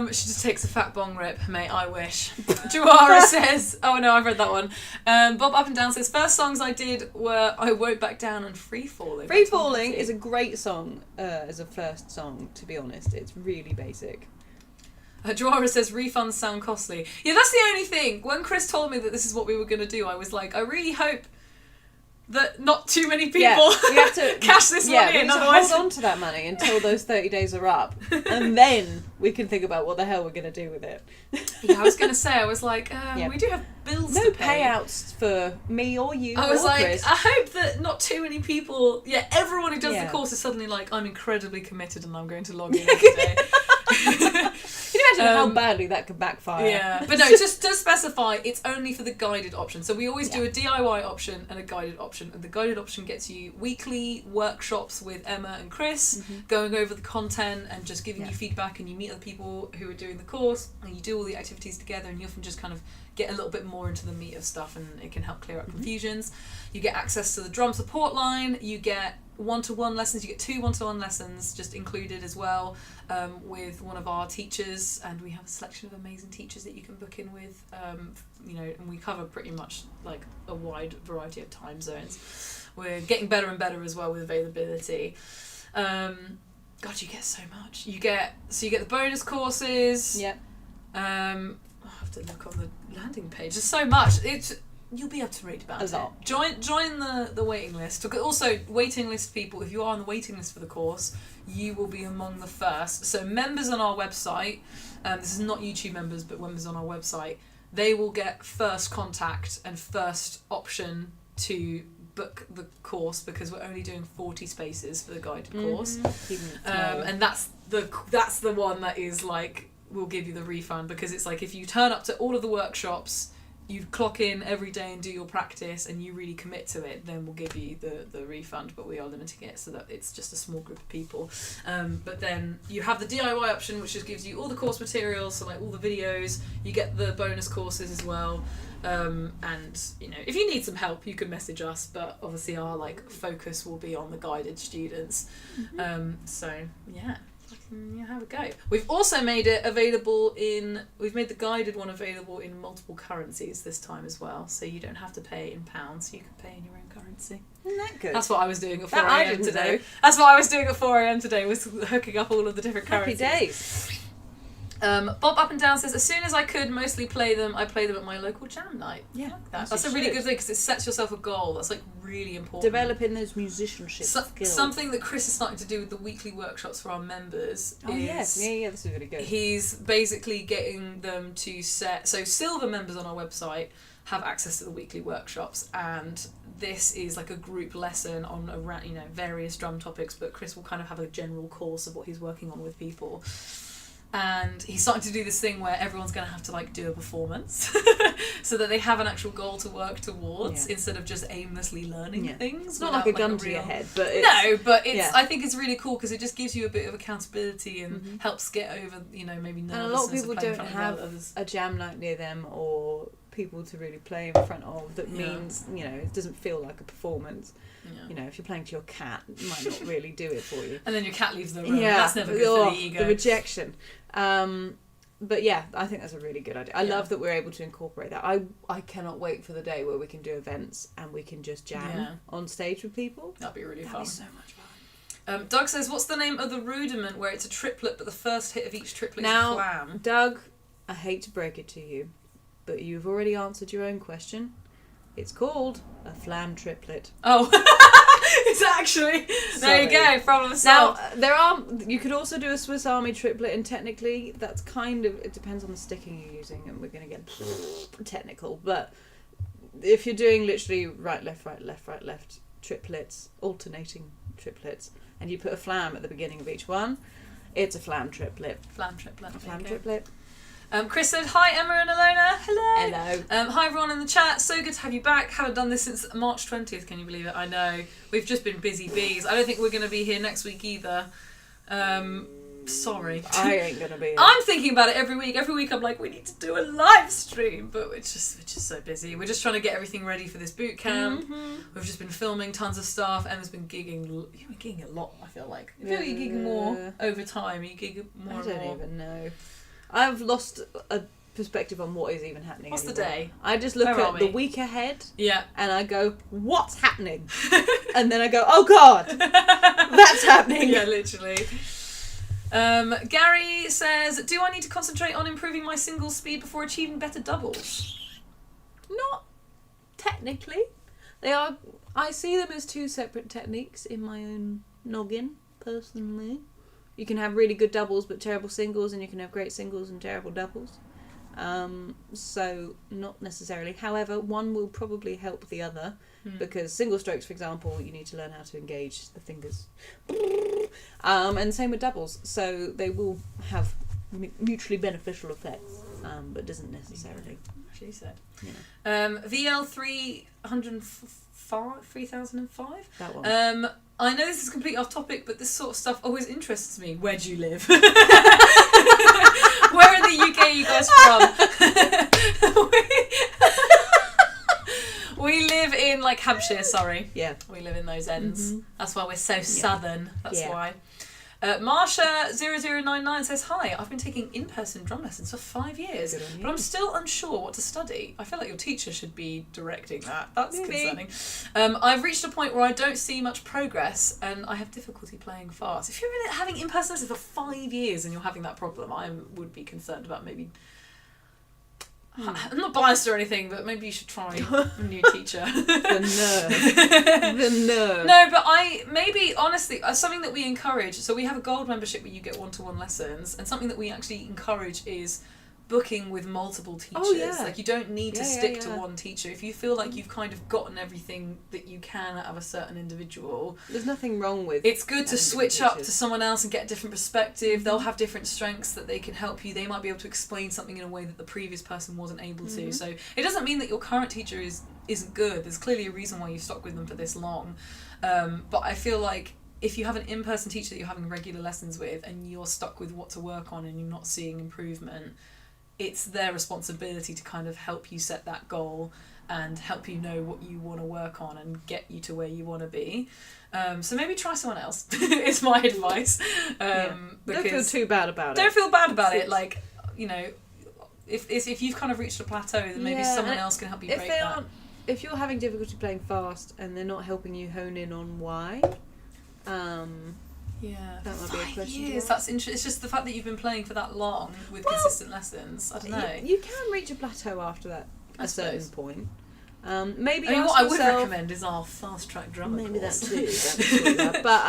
She just takes a fat bong rip, mate, I wish. Juara says, oh no, I've read that one. Bob Up and Down says, first songs I did were I Won't Back Down and Free Falling. Free Falling is a great song as a first song, to be honest. It's really basic. Juara says, refunds sound costly. Yeah, that's the only thing. When Chris told me that this is what we were going to do, I was like, I really hope that not too many people we have to cash this money in. Otherwise, hold on to that money until those 30 days are up, and then we can think about what the hell we're going to do with it. Yeah, I was going to say, I was like, we do have bills to pay. No payouts for me or you. I was like, Chris. I hope that not too many people. Yeah, everyone who does the course is suddenly like, I'm incredibly committed and I'm going to log in every day. Can you imagine how badly that could backfire? Yeah, but no, just to specify, it's only for the guided option. So we always do a DIY option and a guided option. And the guided option gets you weekly workshops with Emma and Chris, going over the content and just giving you feedback, and you meet other people who are doing the course, and you do all the activities together, and you often just kind of get a little bit more into the meat of stuff, and it can help clear up confusions. You get access to the drum support line, you get one-to-one lessons, you get 2 one-to-one lessons just included as well, with one of our teachers, and we have a selection of amazing teachers that you can book in with, and we cover pretty much like a wide variety of time zones. We're getting better and better as well with availability. God, you get so much. You get the bonus courses. Yep. I'll have to look on the landing page. There's so much. You'll be able to read about it. Join the waiting list. Also, waiting list people, if you are on the waiting list for the course, you will be among the first. So members on our website, this is not YouTube members, but members on our website, they will get first contact and first option to book the course, because we're only doing 40 spaces for the guided course. And that's the one that is like, we'll give you the refund, because it's like if you turn up to all of the workshops, you clock in every day and do your practice, and you really commit to it, then we'll give you the refund, but we are limiting it so that it's just a small group of people. But then you have the DIY option, which just gives you all the course materials, so like all the videos, you get the bonus courses as well. And if you need some help, you can message us, but obviously our like focus will be on the guided students. Have a go. We've also made it available we've made the guided one available in multiple currencies this time as well, so you don't have to pay in pounds, you can pay in your own currency. Isn't that good? That's what I was doing at 4 a.m. today. That's what I was doing at 4 a.m. today, was hooking up all of the different currencies. Happy days. Bob Up and Down says, as soon as I could mostly play them, I play them at my local jam night. Yeah, like that. That's a really good thing, because it sets yourself a goal. That's like really important. Developing those musicianship skills. Something that Chris is starting to do with the weekly workshops for our members this is really good. He's basically getting them to set, so silver members on our website have access to the weekly workshops, and this is like a group lesson on various drum topics, but Chris will kind of have a general course of what he's working on with people. And he's starting to do this thing where everyone's going to have to like do a performance so that they have an actual goal to work towards, instead of just aimlessly learning things. It's not like a gun to your head, but I think it's really cool, because it just gives you a bit of accountability and helps get over, maybe nervousness. And a lot of people don't have a jam night near them or people to really play in front of. That means, it doesn't feel like a performance. Yeah. If you're playing to your cat, it might not really do it for you. And then your cat leaves the room. Yeah, that's never good for the ego. The rejection. But yeah, I think that's a really good idea. I love that we're able to incorporate that. I cannot wait for the day where we can do events and we can just jam on stage with people. That'd be really fun. That'd be so much fun. Doug says, what's the name of the rudiment where it's a triplet, but the first hit of each triplet is a flam? Doug, I hate to break it to you, but you've already answered your own question. It's called a flam triplet. Oh, it's actually... There you go, problem solved. Now, you could also do a Swiss Army triplet, and technically that's kind of... It depends on the sticking you're using, and we're going to get technical, but if you're doing literally right, left, triplets, alternating triplets, and you put a flam at the beginning of each one, it's a flam triplet. Flam triplet. A flam triplet. Chris said, hi Emma and Ilona. Hello. Hi everyone in the chat. So good to have you back. Haven't done this since March 20th. Can you believe it? I know. We've just been busy bees. I don't think we're going to be here next week either. Sorry. I ain't going to be here. I'm thinking about it every week. Every week I'm like, we need to do a live stream. But we're just so busy. We're just trying to get everything ready for this boot camp. Mm-hmm. We've just been filming tons of stuff. Emma's been gigging. You've been gigging a lot, I feel like. I feel like you're gigging more over time. You gig more and more. I don't even know. I've lost a perspective on what is even happening. What's anymore. the day? I just look at the week ahead. Yeah. And I go, what's happening? And then I go, oh God, that's happening. Yeah, literally. Gary says, do I need to concentrate on improving my singles speed before achieving better doubles? Not technically. They are. I see them as two separate techniques in my own noggin, personally. You can have really good doubles but terrible singles, and you can have great singles and terrible doubles. So not necessarily. However, one will probably help the other, because single strokes, for example, you need to learn how to engage the fingers. And same with doubles. So they will have mutually beneficial effects, but doesn't necessarily. She said. Yeah. VL 3005. That one. I know this is completely off topic, but this sort of stuff always interests me. Where do you live? Where in the UK are you guys from? We live in like Hampshire, sorry. Yeah. We live in those ends. Mm-hmm. That's why we're so southern. That's why. Marsha0099 says, hi, I've been taking in-person drum lessons for 5 years, but I'm still unsure what to study. I feel like your teacher should be directing that. That's concerning. I've reached a point where I don't see much progress and I have difficulty playing fast. If you're having in-person lessons for 5 years and you're having that problem, I would be concerned about maybe... I'm not biased or anything, but maybe you should try a new teacher. The nerve. No, but honestly, something that we encourage, so we have a gold membership where you get one-to-one lessons, and something that we actually encourage is booking with multiple teachers. Oh, yeah. Like, you don't need to stick to one teacher. If you feel like you've kind of gotten everything that you can out of a certain individual, there's nothing wrong with it's good to switch up to someone else and get a different perspective. Mm-hmm. They'll have different strengths that they can help you. They might be able to explain something in a way that the previous person wasn't able to. So it doesn't mean that your current teacher isn't good. There's clearly a reason why you've stuck with them for this long. But I feel like if you have an in-person teacher that you're having regular lessons with and you're stuck with what to work on and you're not seeing improvement, it's their responsibility to kind of help you set that goal and help you know what you want to work on and get you to where you want to be. So maybe try someone else is my advice. Don't feel too bad about it. Don't feel bad about it. Like, you know, if you've kind of reached a plateau, then maybe someone else can help you break that. If you're having difficulty playing fast and they're not helping you hone in on why... that might be a question. Years. That's interesting. It's just the fact that you've been playing for that long with consistent lessons. I don't know. You can reach a plateto after that. A certain point. Maybe. I mean, what I would recommend is our fast track drummer maybe course. That too. But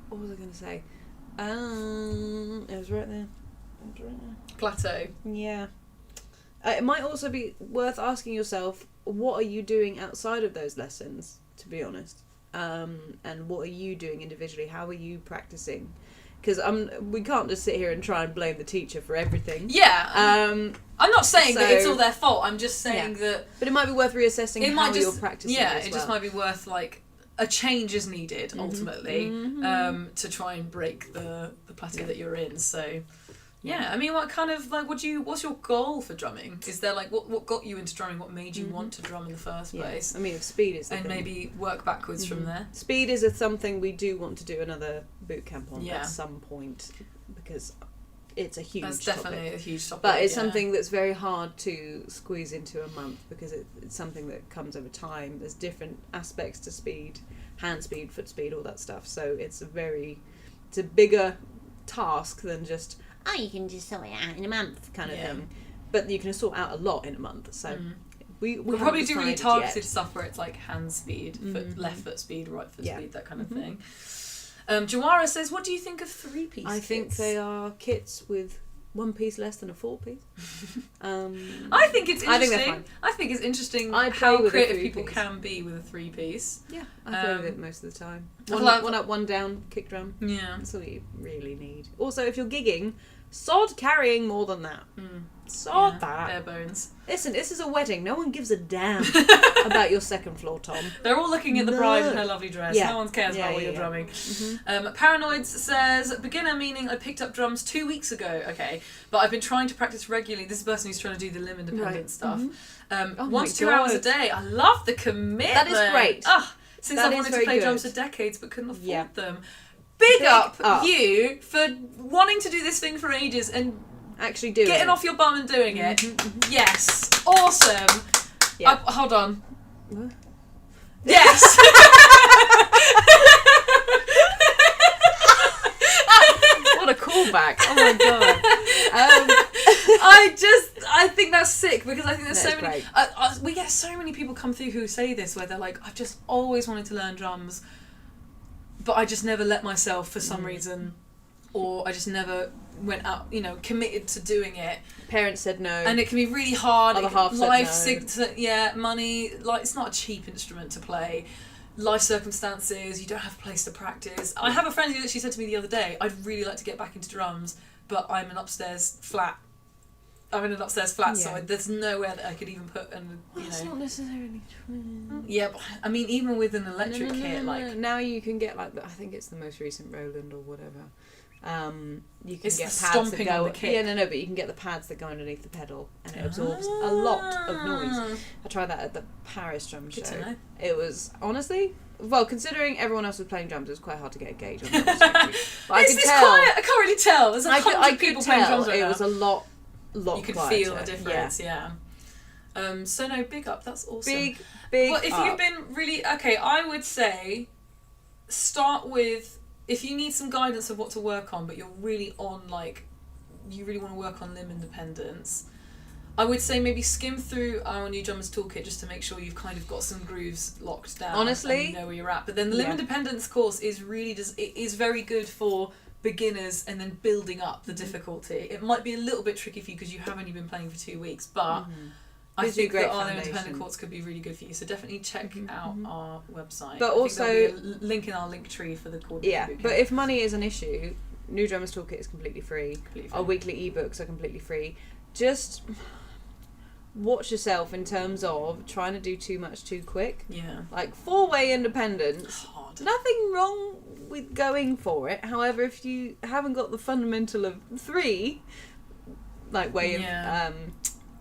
what was I going to say? It was right there. Plateau. Yeah. It might also be worth asking yourself, what are you doing outside of those lessons? To be honest. And what are you doing individually? How are you practicing? Because we can't just sit here and try and blame the teacher for everything. Yeah. I'm not saying that it's all their fault. I'm just saying that... But it might be worth reassessing how you're practicing. Yeah, it just might be worth, like, a change is needed, ultimately, to try and break the plateau that you're in. So... Yeah, I mean, what kind of, like, what's your goal for drumming? Is there, like, what got you into drumming? What made you want to drum in the first place? I mean, if speed is the thing. Maybe work backwards from there. Speed is something we do want to do another boot camp on at some point, because it's a huge topic. That's definitely a huge topic. But it's something that's very hard to squeeze into a month, because it's something that comes over time. There's different aspects to speed, hand speed, foot speed, all that stuff. So it's a bigger task than just... you can just sort it out in a month kind of thing. but you can sort out a lot in a month. So we'll probably do really targeted stuff where it's like hand speed, left foot speed, right foot speed, that kind of thing. Jawara says, what do you think of 3-piece I think they are kits with 1 piece less than a 4-piece. I think it's interesting. I think it's interesting how creative people can be with a 3-piece. Yeah, I play with it most of the time. One up, one down, kick drum. Yeah. That's all you really need. Also, if you're gigging, sod carrying more than that. Sod that. Bare bones. Listen, this is a wedding. No one gives a damn about your second floor, Tom. They're all looking at the bride in her lovely dress. No one cares about what you're drumming. Paranoids says, beginner meaning I picked up drums 2 weeks ago. Okay, but I've been trying to practice regularly. This is a person who's trying to do the limb independent stuff. 1 to 2 hours a day. I love the commitment. That is great. Since I've wanted to play drums for decades but couldn't afford them. Big up you for wanting to do this thing for ages and actually doing getting off your bum and doing it. Yes. Awesome. Yeah. Hold on. What? Yes. What a callback. Oh my god. I think that's sick because I think there's so many we get so many people come through who say this where they're like, I've just always wanted to learn drums but I just never let myself for some reason, or I just never went out, committed to doing it. Parents said no. And it can be really hard. Other half said no. Money, it's not a cheap instrument to play. Life circumstances, you don't have a place to practice. I have a friend who actually said to me the other day, I'd really like to get back into drums, but I'm in an upstairs flat, so there's nowhere that I could even put It's not necessarily true. Yeah, but I mean, even with an electric kit, now you can get I think it's the most recent Roland or whatever. You can get pads that go. But you can get the pads that go underneath the pedal, and it absorbs a lot of noise. I tried that at the Paris drum show. It was honestly, considering everyone else was playing drums, it was quite hard to get a gauge on it. But I could tell. Quiet? I can't really tell. There's 100 people playing drums right now. It was a lot. You could quieter. Feel the difference, so no, big up, that's awesome. Big But if you've been really I would say start with, if you need some guidance of what to work on but you're really on you really want to work on limb independence, I would say maybe skim through our new drummers toolkit just to make sure you've kind of got some grooves locked down. Honestly, and you know where you're at. But then the limb independence course is really it is very good for beginners and then building up the difficulty. It might be a little bit tricky for you because you have only been playing for 2 weeks, but I think that our independent course could be really good for you. So definitely check out our website. But also, there'll be a link in our link tree for the coordinator bootcamp. But if money is an issue, New Drummers Toolkit is completely free. Our weekly ebooks are completely free. Just watch yourself in terms of trying to do too much too quick. Yeah. 4-way independence. Hard. Nothing wrong with going for it. However, if you haven't got the fundamental of 3, way of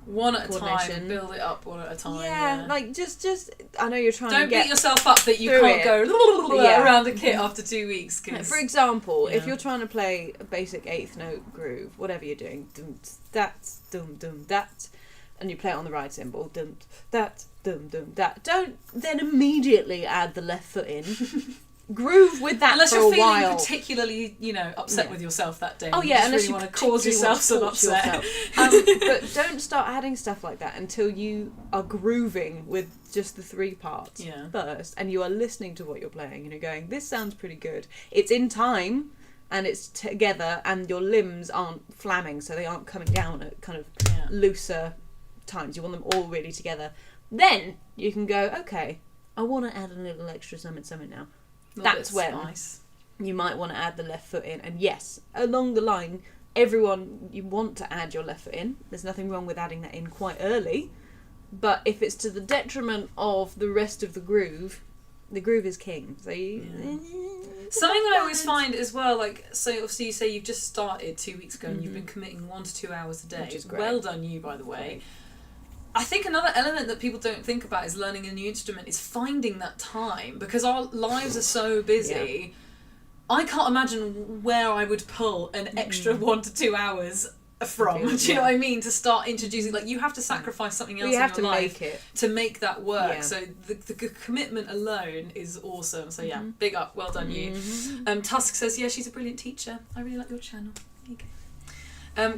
one at a time, build it up one at a time. Just I know you're trying Don't to get beat yourself up that you can't go around a kit after 2 weeks. For example, if you're trying to play a basic 8th note groove, whatever you're doing, dum that, dum dum that, and you play it on the right cymbal, dum that, dum dum that. Don't then immediately add the left foot in. Groove with that unless for you're a feeling while. Upset with yourself that day. Unless you want to cause yourself some upset. But don't start adding stuff like that until you are grooving with just the 3 parts first, and you are listening to what you're playing and you're going, this sounds pretty good. It's in time and it's together and your limbs aren't flamming, so they aren't coming down at kind of looser times. You want them all really together. Then you can go, okay, I want to add a little extra something now. That's when you might want to add the left foot in. And yes, along the line, everyone, you want to add your left foot in. There's nothing wrong with adding that in quite early. But if it's to the detriment of the rest of the groove is king. So something I always find as well, so obviously you say you've just started 2 weeks ago and you've been committing 1 to 2 hours a day. Which is great. Well done you, by the way. I think another element that people don't think about is learning a new instrument is finding that time, because our lives are so busy. I can't imagine where I would pull an extra 1 to 2 hours from. Do you know what I mean? To start introducing, you have to sacrifice something else in your life to make that work. So the commitment alone is awesome. So big up, well done you. Tusk says, she's a brilliant teacher. I really like your channel. There you go.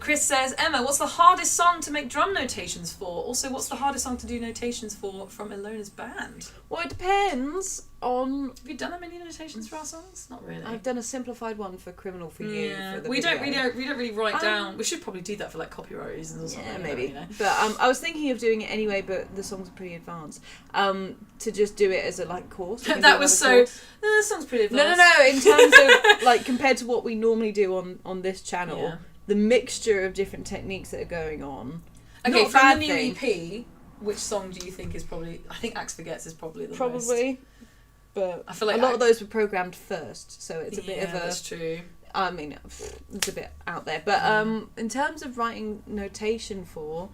Chris says, Emma, what's the hardest song to make drum notations for? Also, what's the hardest song to do notations for from Ilona's band? Well, it depends on... Have you done many notations for our songs? Not really. I've done a simplified one for Criminal for You. For the we don't video. really write down. We should probably do that for like copyright reasons or something. Yeah, maybe. You know? But I was thinking of doing it anyway, but the songs are pretty advanced. To just do it as a like course. That was so... the song's pretty advanced. No. In terms of like compared to what we normally do on this channel. Yeah. The mixture of different techniques that are going on. Okay, from the new EP, which song do you think is probably... I think Axe Forgets is probably the most. But I feel like a lot of those were programmed first, so it's a bit of a... that's true. I mean, it's a bit out there. But in terms of writing notation for,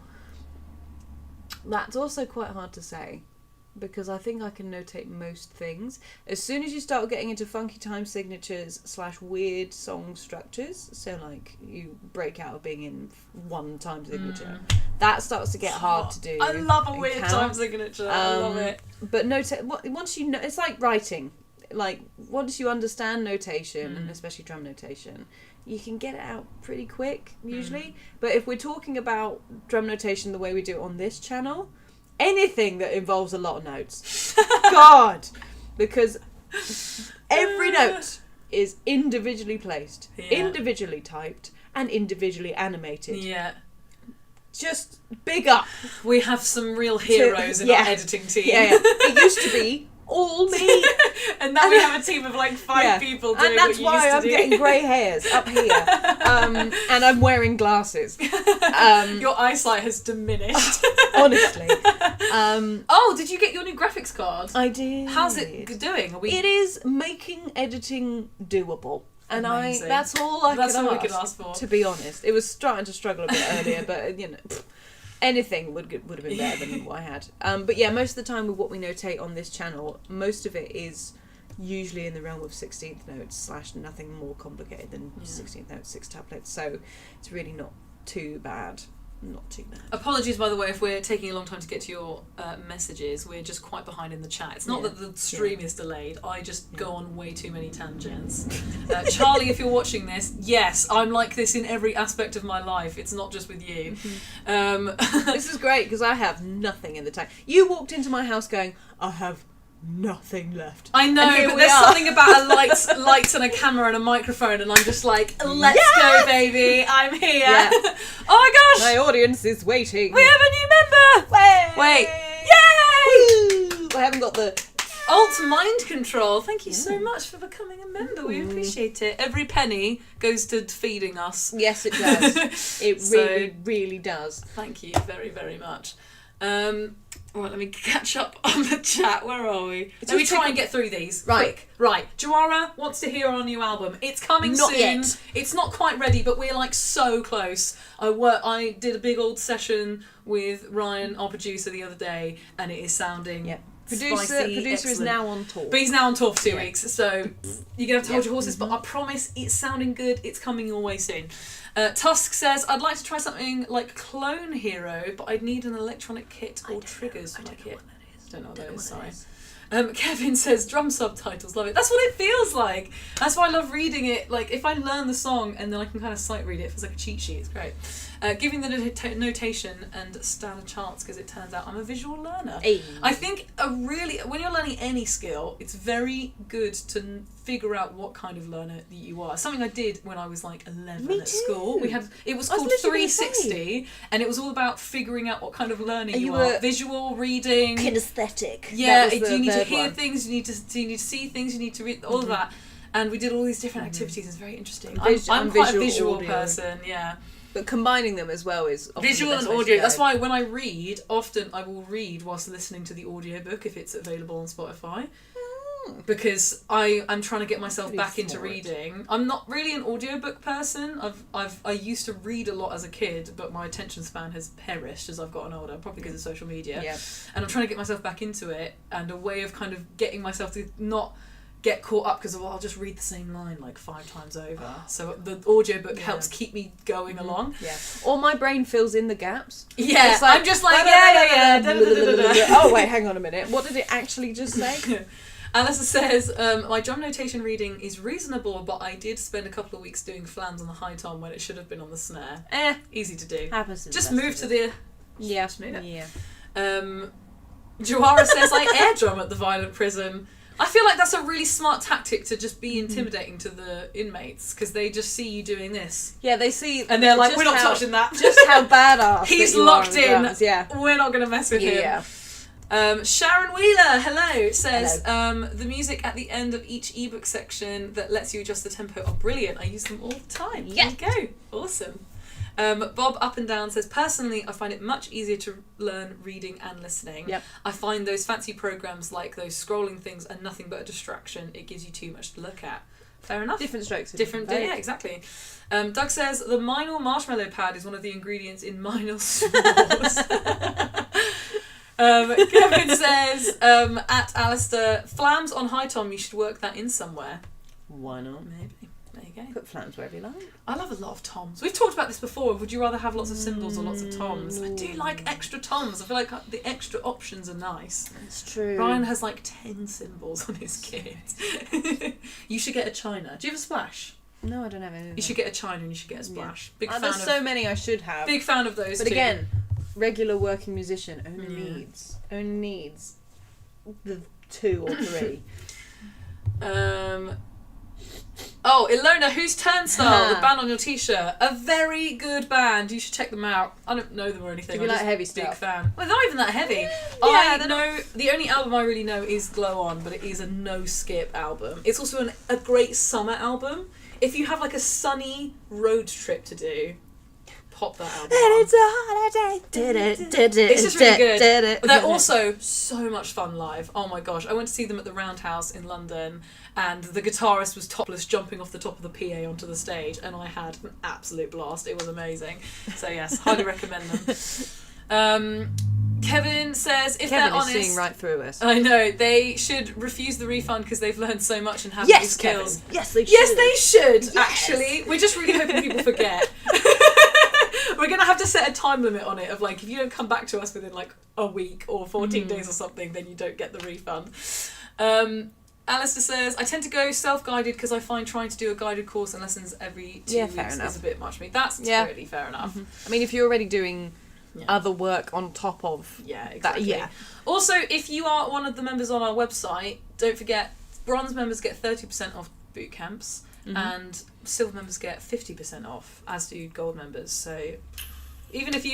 that's also quite hard to say. Because I think I can notate most things. As soon as you start getting into funky time signatures / weird song structures, so like you break out of being in one time signature, that starts to get hard to do. I love a weird time signature. I love it. But once you know, it's like writing. Like once you understand notation, and especially drum notation, you can get it out pretty quick usually. But if we're talking about drum notation the way we do it on this channel, anything that involves a lot of notes. God! Because every note is individually placed, individually typed, and individually animated. Yeah. Just big up. We have some real heroes in our editing team. Yeah. It used to be all me. And now we have a team of like 5 people doing and that's what you why used to I'm getting grey hairs up here. And I'm wearing glasses. Your eyesight has diminished. Honestly. Did you get your new graphics card? I did. How's it doing? It is making editing doable. And that's all I could ask for. To be honest. It was starting to struggle a bit earlier, but you know... anything would have been better than what I had. But yeah, most of the time with what we notate on this channel, most of it is usually in the realm of 16th notes / nothing more complicated than 16th notes, 6 tablets. So it's really not too bad. Not too bad. Apologies, by the way, if we're taking a long time to get to your messages. We're just quite behind in the chat. It's not that the stream is delayed. I just go on way too many tangents. Charlie, if you're watching this, yes, I'm like this in every aspect of my life. It's not just with you. This is great because I have nothing in the tank. You walked into my house going, I have nothing left. I know, but there's something about a lights and a camera and a microphone, and I'm just like, let's go, baby, I'm here. Yeah. Oh my gosh, my audience is waiting. We have a new member. Wait, yay! Woo! I haven't got the Alt Mind Control. Thank you so much for becoming a member. We appreciate it. Every penny goes to feeding us. Yes, it does. It really does. Thank you very, very much. Right, let me catch up on the chat. Where are we? Let me try and get through these. Quick. Right. Jawara wants to hear our new album. It's coming soon. Yet. It's not quite ready, but we're like so close. I did a big old session with Ryan, our producer, the other day, and it is sounding Producer is now on tour. But he's now on tour for 2 weeks, so you're going to have to hold your horses, but I promise it's sounding good. It's coming your way soon. Tusk says, I'd like to try something like Clone Hero, but I'd need an electronic kit or triggers for my kit. I don't know what that is, sorry. Kevin says, drum subtitles, love it. That's what it feels like. That's why I love reading it. Like, if I learn the song and then I can kind of sight read it, it feels like a cheat sheet. It's great. Giving the notation and stand a chance because it turns out I'm a visual learner. Hey. I think when you're learning any skill, it's very good to figure out what kind of learner that you are. Something I did when I was like 11 at school. It was called 360, and it was all about figuring out what kind of learner you are. Visual, reading, kinesthetic. Yeah, do you need to hear things? You need to see things. You need to read all of that. And we did all these different activities. It's very interesting. I'm quite a visual person. Yeah. But combining them as well is often visual and audio. That's why when I read, often I will read whilst listening to the audiobook if it's available on Spotify. Because I'm trying to get myself back into reading. I'm not really an audiobook person. I used to read a lot as a kid, but my attention span has perished as I've gotten older, probably because of social media. Yeah. And I'm trying to get myself back into it, and a way of kind of getting myself to not get caught up because I'll just read the same line like 5 times over. So the audiobook helps keep me going along. Yeah. Or my brain fills in the gaps. Yeah. I'm just like, yeah. Oh, wait, hang on a minute. What did it actually just say? Alistair says, my drum notation reading is reasonable, but I did spend a couple of weeks doing flams on the high tom when it should have been on the snare. Easy to do. Happens. Just move to the... Yeah. Just move it. Yeah. Jawara says, I air drum at the Violent Prison. I feel like that's a really smart tactic to just be intimidating to the inmates, because they just see you doing this. Yeah, they see... And they're like, we're not touching that. Just how badass he's locked in. Drums. Yeah. We're not going to mess with him. Yeah. Sharon Wheeler, hello, says, the music at the end of each ebook section that lets you adjust the tempo are brilliant. I use them all the time. Yeah. There you go. Awesome. Bob Up and Down says, personally, I find it much easier to learn reading and listening. Yep. I find those fancy programs like those scrolling things are nothing but a distraction. It gives you too much to look at. Fair enough. Different strokes. Yeah, exactly. Doug says, the Minor marshmallow pad is one of the ingredients in Minor s'mores. Kevin says, at Alistair, flams on high tom, you should work that in somewhere. Why not? Maybe. There you go. Put flams wherever you like. I love a lot of toms. We've talked about this before. Would you rather have lots of cymbals or lots of toms? I do like extra toms. I feel like the extra options are nice. That's true. Brian has like 10 cymbals on his kit. You should get a china. Do you have a splash? No, I don't have any. You should get a china and you should get a splash. Yeah. Big fan there's of, so many I should have. Big fan of those But too. again, regular working musician only needs the 2 or 3. Oh, Ilona, who's Turnstile? The band on your t-shirt. A very good band. You should check them out. I don't know them or anything. Do you I'm like just heavy a big stuff? fan. Well, they're not even that heavy. Yeah, I know the only album I really know is Glow On, but it is a no-skip album. It's also a great summer album. If you have like a sunny road trip to do, pop that album on. It's a holiday. It's just really good. But they're also so much fun live. Oh my gosh. I went to see them at the Roundhouse in London, and the guitarist was topless jumping off the top of the PA onto the stage, and I had an absolute blast. It was amazing. So yes, highly recommend them. Kevin says, if they're honest... Kevin is seeing right through us. I know. They should refuse the refund because they've learned so much and have new skills. Kevin. Yes, they should. Yes, they should, actually. We're just really hoping people forget. We're going to have to set a time limit on it of like, if you don't come back to us within like a week or 14 days or something, then you don't get the refund. Alistair says, I tend to go self-guided because I find trying to do a guided course and lessons every 2 weeks is a bit much for me. That's totally fair enough. I mean, if you're already doing other work on top of exactly. that, Also, if you are one of the members on our website, don't forget, bronze members get 30% off boot camps, and silver members get 50% off, as do gold members. So even if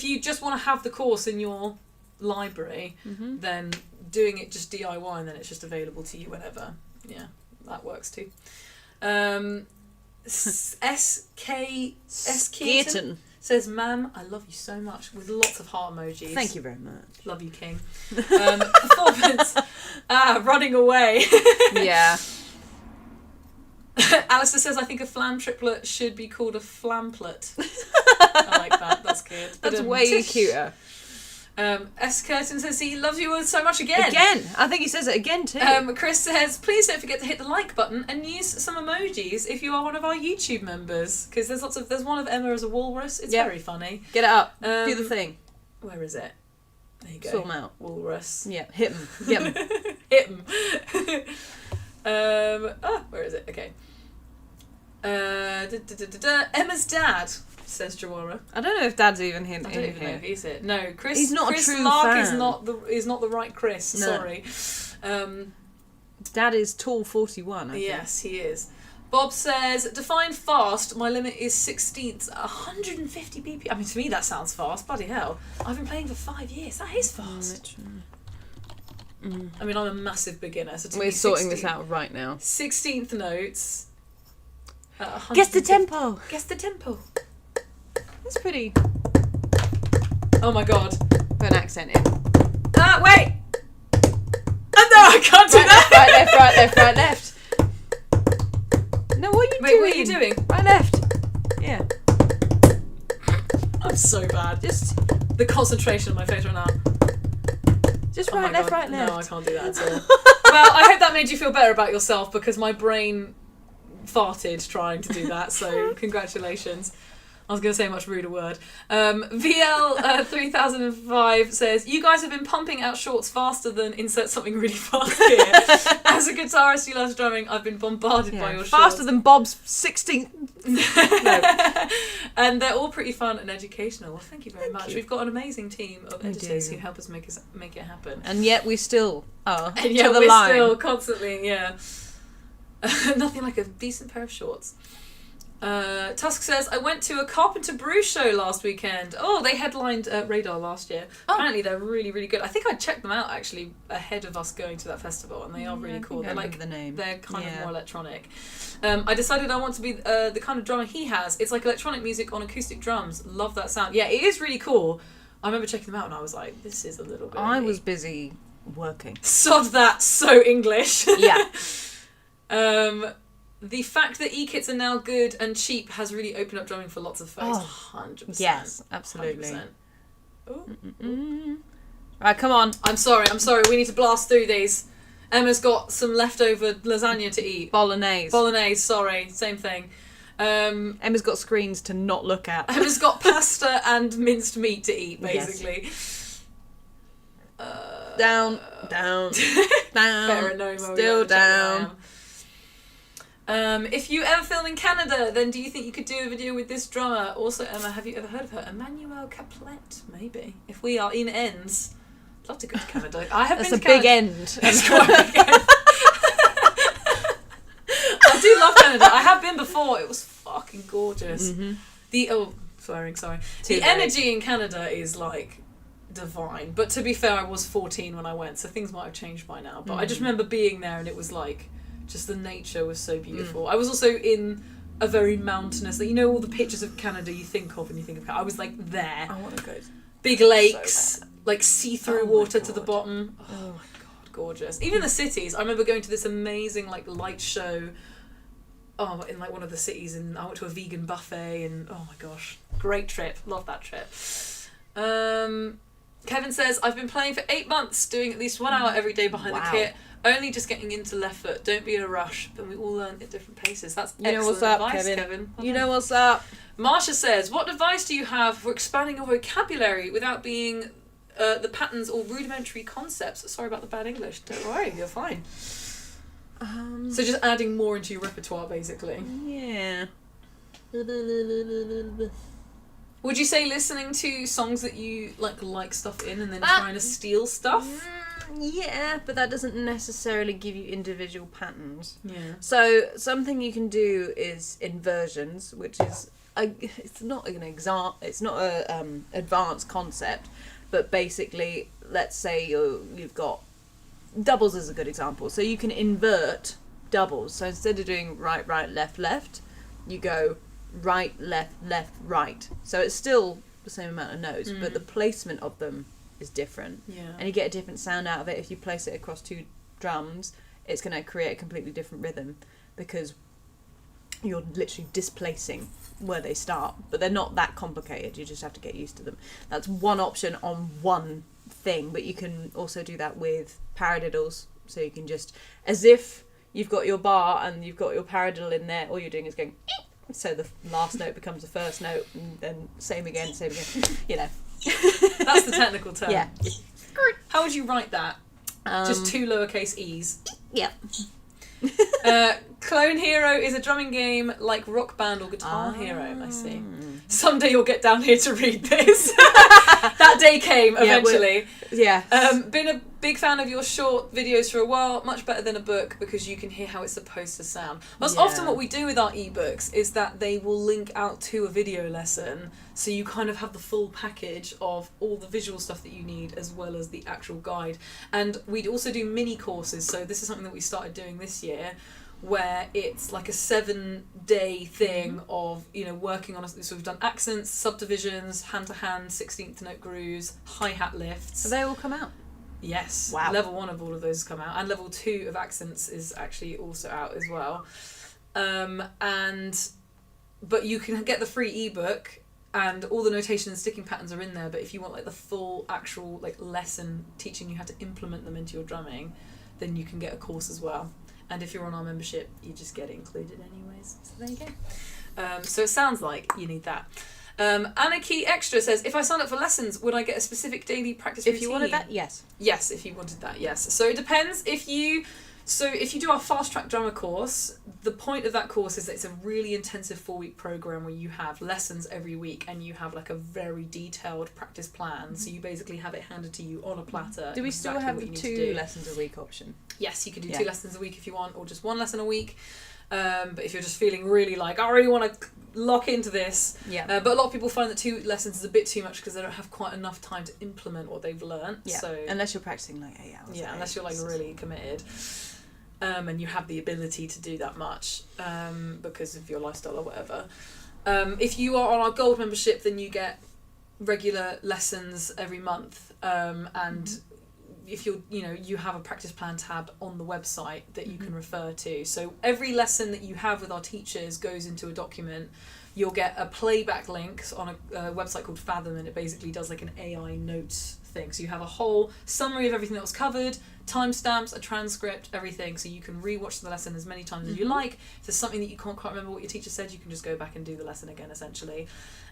you just want to have the course in your library, then doing it just DIY and then it's just available to you whenever. Yeah, that works too. SK Keaton says, ma'am, I love you so much, with lots of heart emojis. Thank you very much. Love you, King. Performance. Running away. Yeah. Alistair says, I think a flam triplet should be called a flamplet. I like that. That's good. That's way cuter. S. Curtin says he loves you all so much again. Again. I think he says it again too. Chris says, please don't forget to hit the like button and use some emojis if you are one of our YouTube members. Because there's one of Emma as a walrus. It's very funny. Get it up. Do the thing. Where is it? There you go. Sort them out. Walrus. Yeah, hit them. Get them. Hit them. Where is it? Okay. Emma's dad, says Jawara. I don't know if Dad's even in here. I don't even know if he's it. No, Chris. He's not Chris a true Lark fan. is not the right Chris. No. Sorry. Dad is tall 41. I think. Yes, he is. Bob says, define fast. My limit is 16ths at 150 BPM. I mean, to me that sounds fast. Bloody hell! I've been playing for 5 years. That is fast. I mean, I'm a massive beginner, so we're sorting this out right now. 16th notes. Guess the tempo. Guess the tempo. That's pretty. Oh my god. Put an accent in. Wait! No, I can't do that! Right, left, right, left. No, what are you doing? What are you doing? Right, left. Yeah. I'm so bad. Just the concentration on my face right now. Just right, left, God. right, left. No, I can't do that at all. Well, I hope that made you feel better about yourself because my brain farted trying to do that, so congratulations. I was going to say a much ruder word. VL3005 says, you guys have been pumping out shorts faster than insert something really fast here. As a guitarist who loves drumming, I've been bombarded by your shorts. Faster than Bob's 16th. No. And they're all pretty fun and educational. Well, thank you very much. You. We've got an amazing team of editors who help us make it happen. And yet we still are. And yet we're still constantly, nothing like a decent pair of shorts. Tusk says, I went to a Carpenter Brew show last weekend. Oh, they headlined Radar last year. Oh. Apparently they're really, really good. I think I checked them out actually ahead of us going to that festival, and they are really cool. They're like the name. They're kind of more electronic. I decided I want to be the kind of drummer he has. It's like electronic music on acoustic drums. Love that sound. Yeah, it is really cool. I remember checking them out and I was like, this is a little bit... I was busy working. Sod that, so English. Yeah. The fact that e-kits are now good and cheap has really opened up drumming for lots of folks. 100%. Yes, absolutely. 100%. Right, come on. I'm sorry. We need to blast through these. Emma's got some leftover lasagna to eat. Bolognese, sorry. Same thing. Emma's got screens to not look at. Emma's got pasta and minced meat to eat, basically. Yes. Down. Better know still down. If you ever film in Canada, then do you think you could do a video with this drummer? Also, Emma, have you ever heard of her? Emmanuel Caplet, maybe. If we are in ends, I'd love to go to Canada. I have been to Canada. Big end. That's quite a big end. I do love Canada. I have been before. It was fucking gorgeous. Mm-hmm. Sorry. The energy in Canada is like divine. But to be fair, I was 14 when I went, so things might have changed by now. But I just remember being there and it was like, just the nature was so beautiful. I was also in a very mountainous, like, you know all the pictures of Canada you think of when you think of Canada. I was like there. I want to go. Big lakes, so like see-through water to the bottom. Oh my god, gorgeous. Even the cities. I remember going to this amazing like light show. In like one of the cities, and I went to a vegan buffet, and oh my gosh, great trip. Love that trip. Kevin says, I've been playing for 8 months, doing at least 1 hour every day behind the kit. Only just getting into left foot. Don't be in a rush. But we all learn at different paces. That's excellent advice, Kevin. You know what's up. Marsha says, what advice do you have for expanding your vocabulary without being the patterns or rudimentary concepts? Sorry about the bad English. Don't worry, you're fine. So just adding more into your repertoire, basically. Yeah. Would you say listening to songs that you like stuff in and then trying to steal stuff? Yeah, but that doesn't necessarily give you individual patterns. Yeah. So something you can do is inversions, which is it's not an advanced concept, but basically, let's say you've got doubles is a good example. So you can invert doubles. So instead of doing right, left, you go right, left, right. So it's still the same amount of notes, but the placement of them is different. Yeah. And you get a different sound out of it. If you place it across 2 drums, it's going to create a completely different rhythm because you're literally displacing where they start. But they're not that complicated. You just have to get used to them. That's one option on one thing, but you can also do that with paradiddles. So you can just, as if you've got your bar and you've got your paradiddle in there, all you're doing is going, so the last note becomes the first note, and then same again, you know. That's the technical term. Yeah. How would you write that? Just 2 lowercase e's. Yeah. Clone Hero is a drumming game like Rock Band or Guitar Hero. I see. Someday you'll get down here to read this. That day came eventually. Been a big fan of your short videos for a while. Much better than a book because you can hear how it's supposed to sound. Most often what we do with our ebooks is that they will link out to a video lesson, so you kind of have the full package of all the visual stuff that you need as well as the actual guide. And we also do mini courses. So this is something that we started doing this year, where it's like a 7-day thing of, working on so we've done accents, subdivisions, hand-to-hand, 16th note grooves, hi-hat lifts. Have they all come out? Yes. Wow. Level 1 of all of those has come out, and level 2 of accents is actually also out as well. But you can get the free ebook, and all the notation and sticking patterns are in there. But if you want the full actual lesson teaching you how to implement them into your drumming, then you can get a course as well. And if you're on our membership, you just get it included anyways. So there you go. So it sounds like you need that. Anna Key Extra says, if I sign up for lessons, would I get a specific daily practice routine? If you wanted that, yes. Yes, if you wanted that, yes. So it depends. If you do our fast track drummer course, the point of that course is that it's a really intensive 4-week program where you have lessons every week and you have like a very detailed practice plan. So you basically have it handed to you on a platter. Do we still have the 2 lessons a week option? Yes, you can do 2 lessons a week if you want, or just 1 lesson a week. But if you're just feeling really like, I really want to lock into this. But a lot of people find that 2 lessons is a bit too much because they don't have quite enough time to implement what they've learnt. Yeah. So unless you're practicing like 8 hours. Yeah, unless you're like really committed. And you have the ability to do that much because of your lifestyle or whatever. If you are on our gold membership, then you get regular lessons every month. And if you have a practice plan tab on the website that you can refer to. So every lesson that you have with our teachers goes into a document. You'll get a playback link on a website called Fathom, and it basically does like an AI notes thing. So you have a whole summary of everything that was covered, timestamps, a transcript, everything, so you can rewatch the lesson as many times as you like. If there's something that you can't quite remember what your teacher said, you can just go back and do the lesson again, essentially.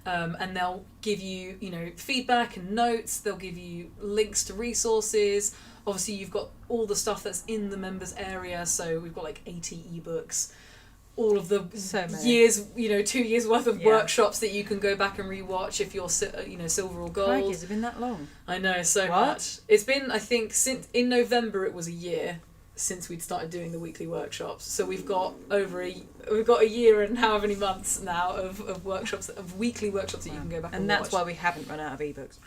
And they'll give you, feedback and notes. They'll give you links to resources. Obviously, you've got all the stuff that's in the members area. So we've got like 80 ebooks. All of the years, 2 years worth of workshops that you can go back and rewatch if you're, silver or gold. Crikey, has it been that long? I know, so much. It's been, I think, since in November it was a year since we'd started doing the weekly workshops. So we've got a year and however many months now of workshops, of weekly workshops that you can go back and watch. And that's why we haven't run out of ebooks.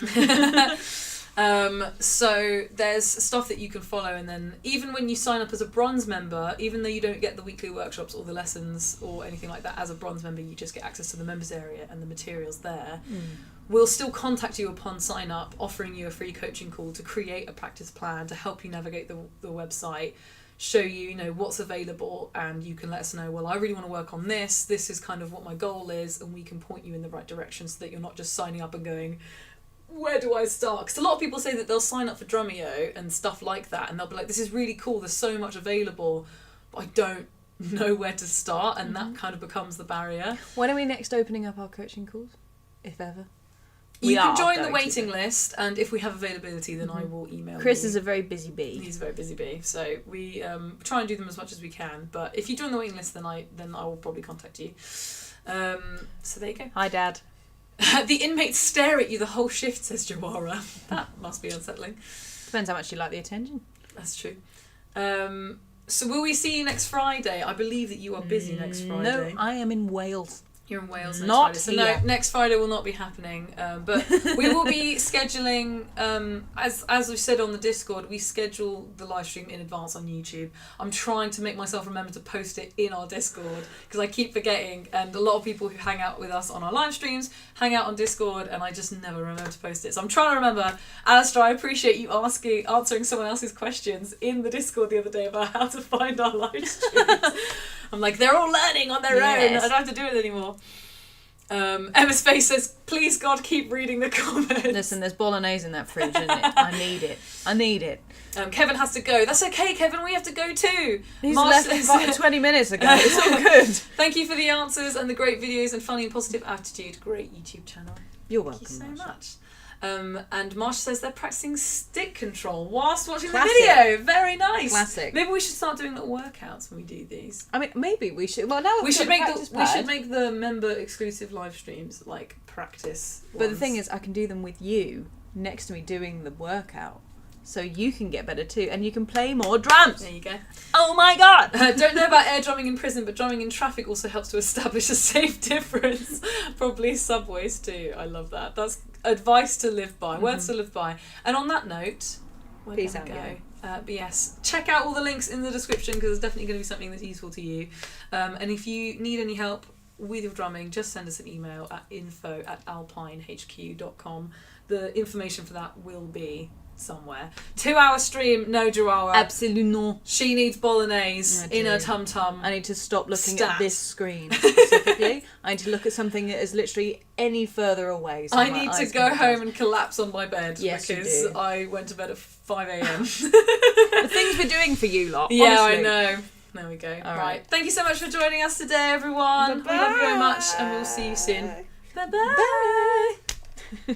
So there's stuff that you can follow, and then even when you sign up as a bronze member, even though you don't get the weekly workshops or the lessons or anything like that as a bronze member, you just get access to the members area and the materials there. We'll still contact you upon sign up, offering you a free coaching call to create a practice plan to help you navigate the website, show you what's available, and you can let us know, well, I really want to work on this is kind of what my goal is, and we can point you in the right direction so that you're not just signing up and going, where do I start? Because a lot of people say that they'll sign up for Drumeo and stuff like that, and they'll be like, this is really cool, there's so much available, but I don't know where to start, and that kind of becomes the barrier. When are we next opening up our coaching calls, if ever? You can join the waiting list, and if we have availability, then I will email Chris you. is a very busy bee. He's a very busy bee, so we try and do them as much as we can, but if you join the waiting list, then I will probably contact you. So there you go. Hi, Dad. The inmates stare at you the whole shift, says Jawara. That must be unsettling. Depends how much you like the attention. That's true. So will we see you next Friday? I believe that you are busy next Friday. No, I am in Wales. You're in Wales next Not Friday. So here. no, next Friday will not be happening. But we will be scheduling, as we said on the Discord, we schedule the live stream in advance on YouTube. I'm trying to make myself remember to post it in our Discord because I keep forgetting, and a lot of people who hang out with us on our live streams hang out on Discord, and I just never remember to post it. So I'm trying to remember. Alistair, I appreciate you answering someone else's questions in the Discord the other day about how to find our live streams. I'm like, they're all learning on their own. I don't have to do it anymore. Emma's face says, please God, keep reading the comments. Listen, there's bolognese in that fridge, isn't it? I need it. Kevin has to go. That's okay, Kevin, we have to go too. He's left about 20 minutes ago. It's all good. Thank you for the answers and the great videos and funny and positive attitude. Great YouTube channel. You're welcome. Thank you so much. And Marsha says they're practicing stick control whilst watching Classic. the video. Very nice. Classic. Maybe we should start doing little workouts when we do these. I mean, maybe we should. Well, now we should make the member exclusive live streams like practice ones. But the thing is, I can do them with you next to me doing the workout, so you can get better too, and you can play more drums. There you go. Oh my God! Don't know about air drumming in prison, but drumming in traffic also helps to establish a safe difference. Probably subways too. I love that. That's advice to live by, words to live by. And on that note, we're Peace gonna out, go. But yes, check out all the links in the description because there's definitely going to be something that's useful to you. And if you need any help with your drumming, just send us an email at info@alpinehq.com. The information for that will be somewhere. 2-hour stream, no Joara. Absolutely no. She needs bolognese in her tum-tum. I need to stop looking at this screen specifically. I need to look at something that is literally any further away. So I need to go home and collapse on my bed because I went to bed at 5 a.m. The things we're doing for you lot. Yeah, honestly. I know. There we go. All right. Thank you so much for joining us today, everyone. Bye-bye. We love you very much, and we'll see you soon. Bye-bye. Bye.